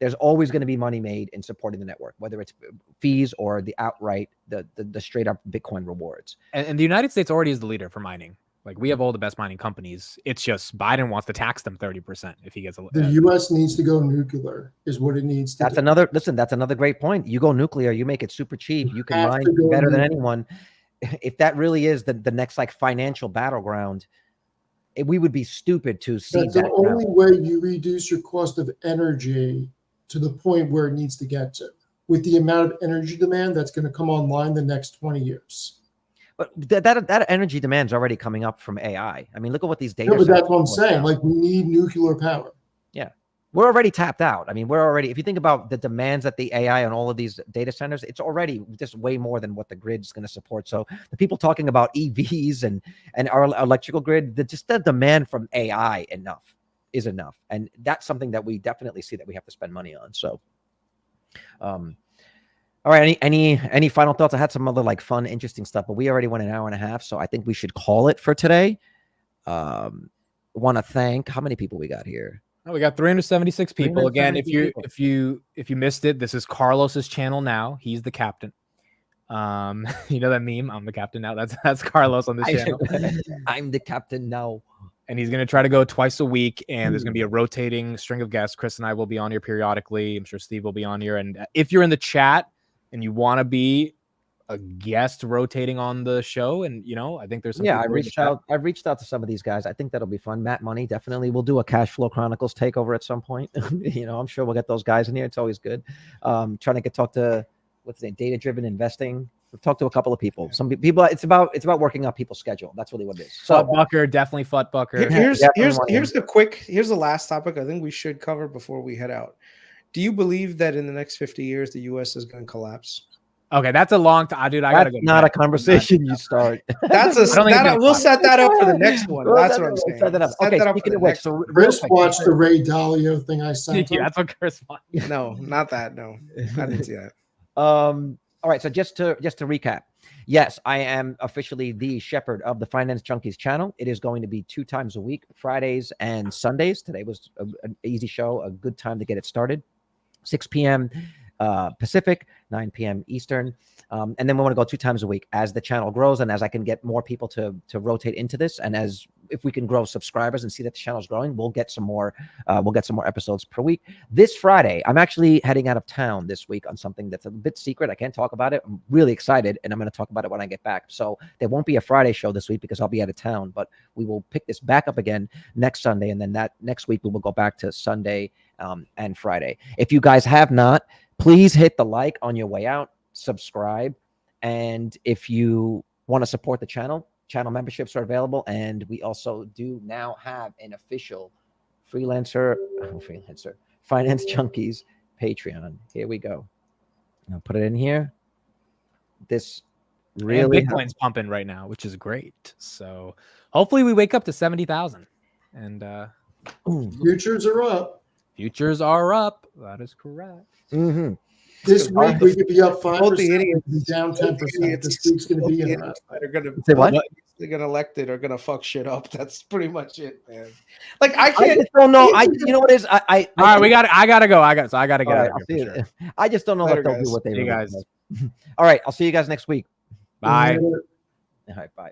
There's always going to be money made in supporting the network, whether it's fees or the outright, the straight up Bitcoin rewards. And the United States already is the leader for mining. Like, we have all the best mining companies. It's just Biden wants to tax them 30% if he gets a. The U.S. needs to go nuclear, is what it needs to. That's another great point. You go nuclear, you make it super cheap. You can mine better than anyone. If that really is the next like financial battleground, we would be stupid to see That's that. the only way you reduce your cost of energy to the point where it needs to get to, with the amount of energy demand that's going to come online the next 20 years. But that energy demand is already coming up from AI. I mean, look at what these data. No, but that's what I'm saying. Like, we need nuclear power. Yeah, we're already tapped out. I mean, we're already. If you think about the demands that the AI on all of these data centers, it's already just way more than what the grid is going to support. So the people talking about EVs and our electrical grid, the demand from AI is enough, and that's something that we definitely see that we have to spend money on. So, all right, any final thoughts? I had some other like fun, interesting stuff, but we already went an hour and a half, so I think we should call it for today. Want to thank, how many people we got here? Oh, we got 376 people. Again, 376 if you missed it, this is Carlos's channel now. He's the captain. You know that meme? I'm the captain now. That's Carlos on this channel. I'm the captain now. And he's going to try to go twice a week, and there's going to be a rotating string of guests. Chris and I will be on here periodically. I'm sure Steve will be on here. And if you're in the chat and you want to be a guest rotating on the show, and you know, I think there's some. Yeah, I've reached out to some of these guys. I think that'll be fun. Matt Money, definitely. We'll do a Cash Flow Chronicles takeover at some point. You know, I'm sure we'll get those guys in here. It's always good. Trying to talk to what's the name, Data Driven Investing. We've talked to a couple of people. Some people, it's about working out people's schedule. That's really what it is. So Bucker, definitely Fut Bucker. Here's the last topic I think we should cover before we head out. Do you believe that in the next 50 years the US is going to collapse? Okay, that's a long time, dude. I that's gotta go. Not a conversation you start. We'll set that up for the next one. That's what I'm saying. Set that up. Okay, speaking of which, so Chris watched the Ray Dalio thing I sent him. Yeah, that's what Chris watched. No, not that. No, I didn't see that. All right, so just to recap, yes, I am officially the shepherd of the Finance Junkies channel. It is going to be 2 times a week, Fridays and Sundays. Today was an easy show, a good time to get it started. 6 p.m. Pacific, 9 p.m. Eastern. And then we want to go 2 times a week as the channel grows and as I can get more people to rotate into this. And as if we can grow subscribers and see that the channel is growing, we'll get some more episodes per week. This Friday, I'm actually heading out of town this week on something that's a bit secret. I can't talk about it. I'm really excited, and I'm going to talk about it when I get back. So there won't be a Friday show this week because I'll be out of town, but we will pick this back up again next Sunday. And then that next week, we will go back to Sunday and Friday. If you guys have not, please hit the like on your way out. subscribe. And if you want to support the channel memberships are available. And we also do now have an official Finance Junkies Patreon. Here we go. I'll put it in here. This really and Bitcoin's pumping right now, which is great. So hopefully we wake up to 70,000 and Futures are up. futures are up. That is correct. Mm-hmm. This week we could be up 5%, Both the idiots, be down both the 10%. idiots- This week's going to both be the interesting. idiots that are gonna Say what? They get elected are gonna fuck shit up. That's pretty much it, man. Like I I can't. just don't know. You know what it is? All right, I gotta go. I gotta get All out right, of I'll here. see For you. sure. I just don't know Later, what they'll guys. do. What they See you really guys. do. All right, I'll see you guys next week. Bye. All right, bye.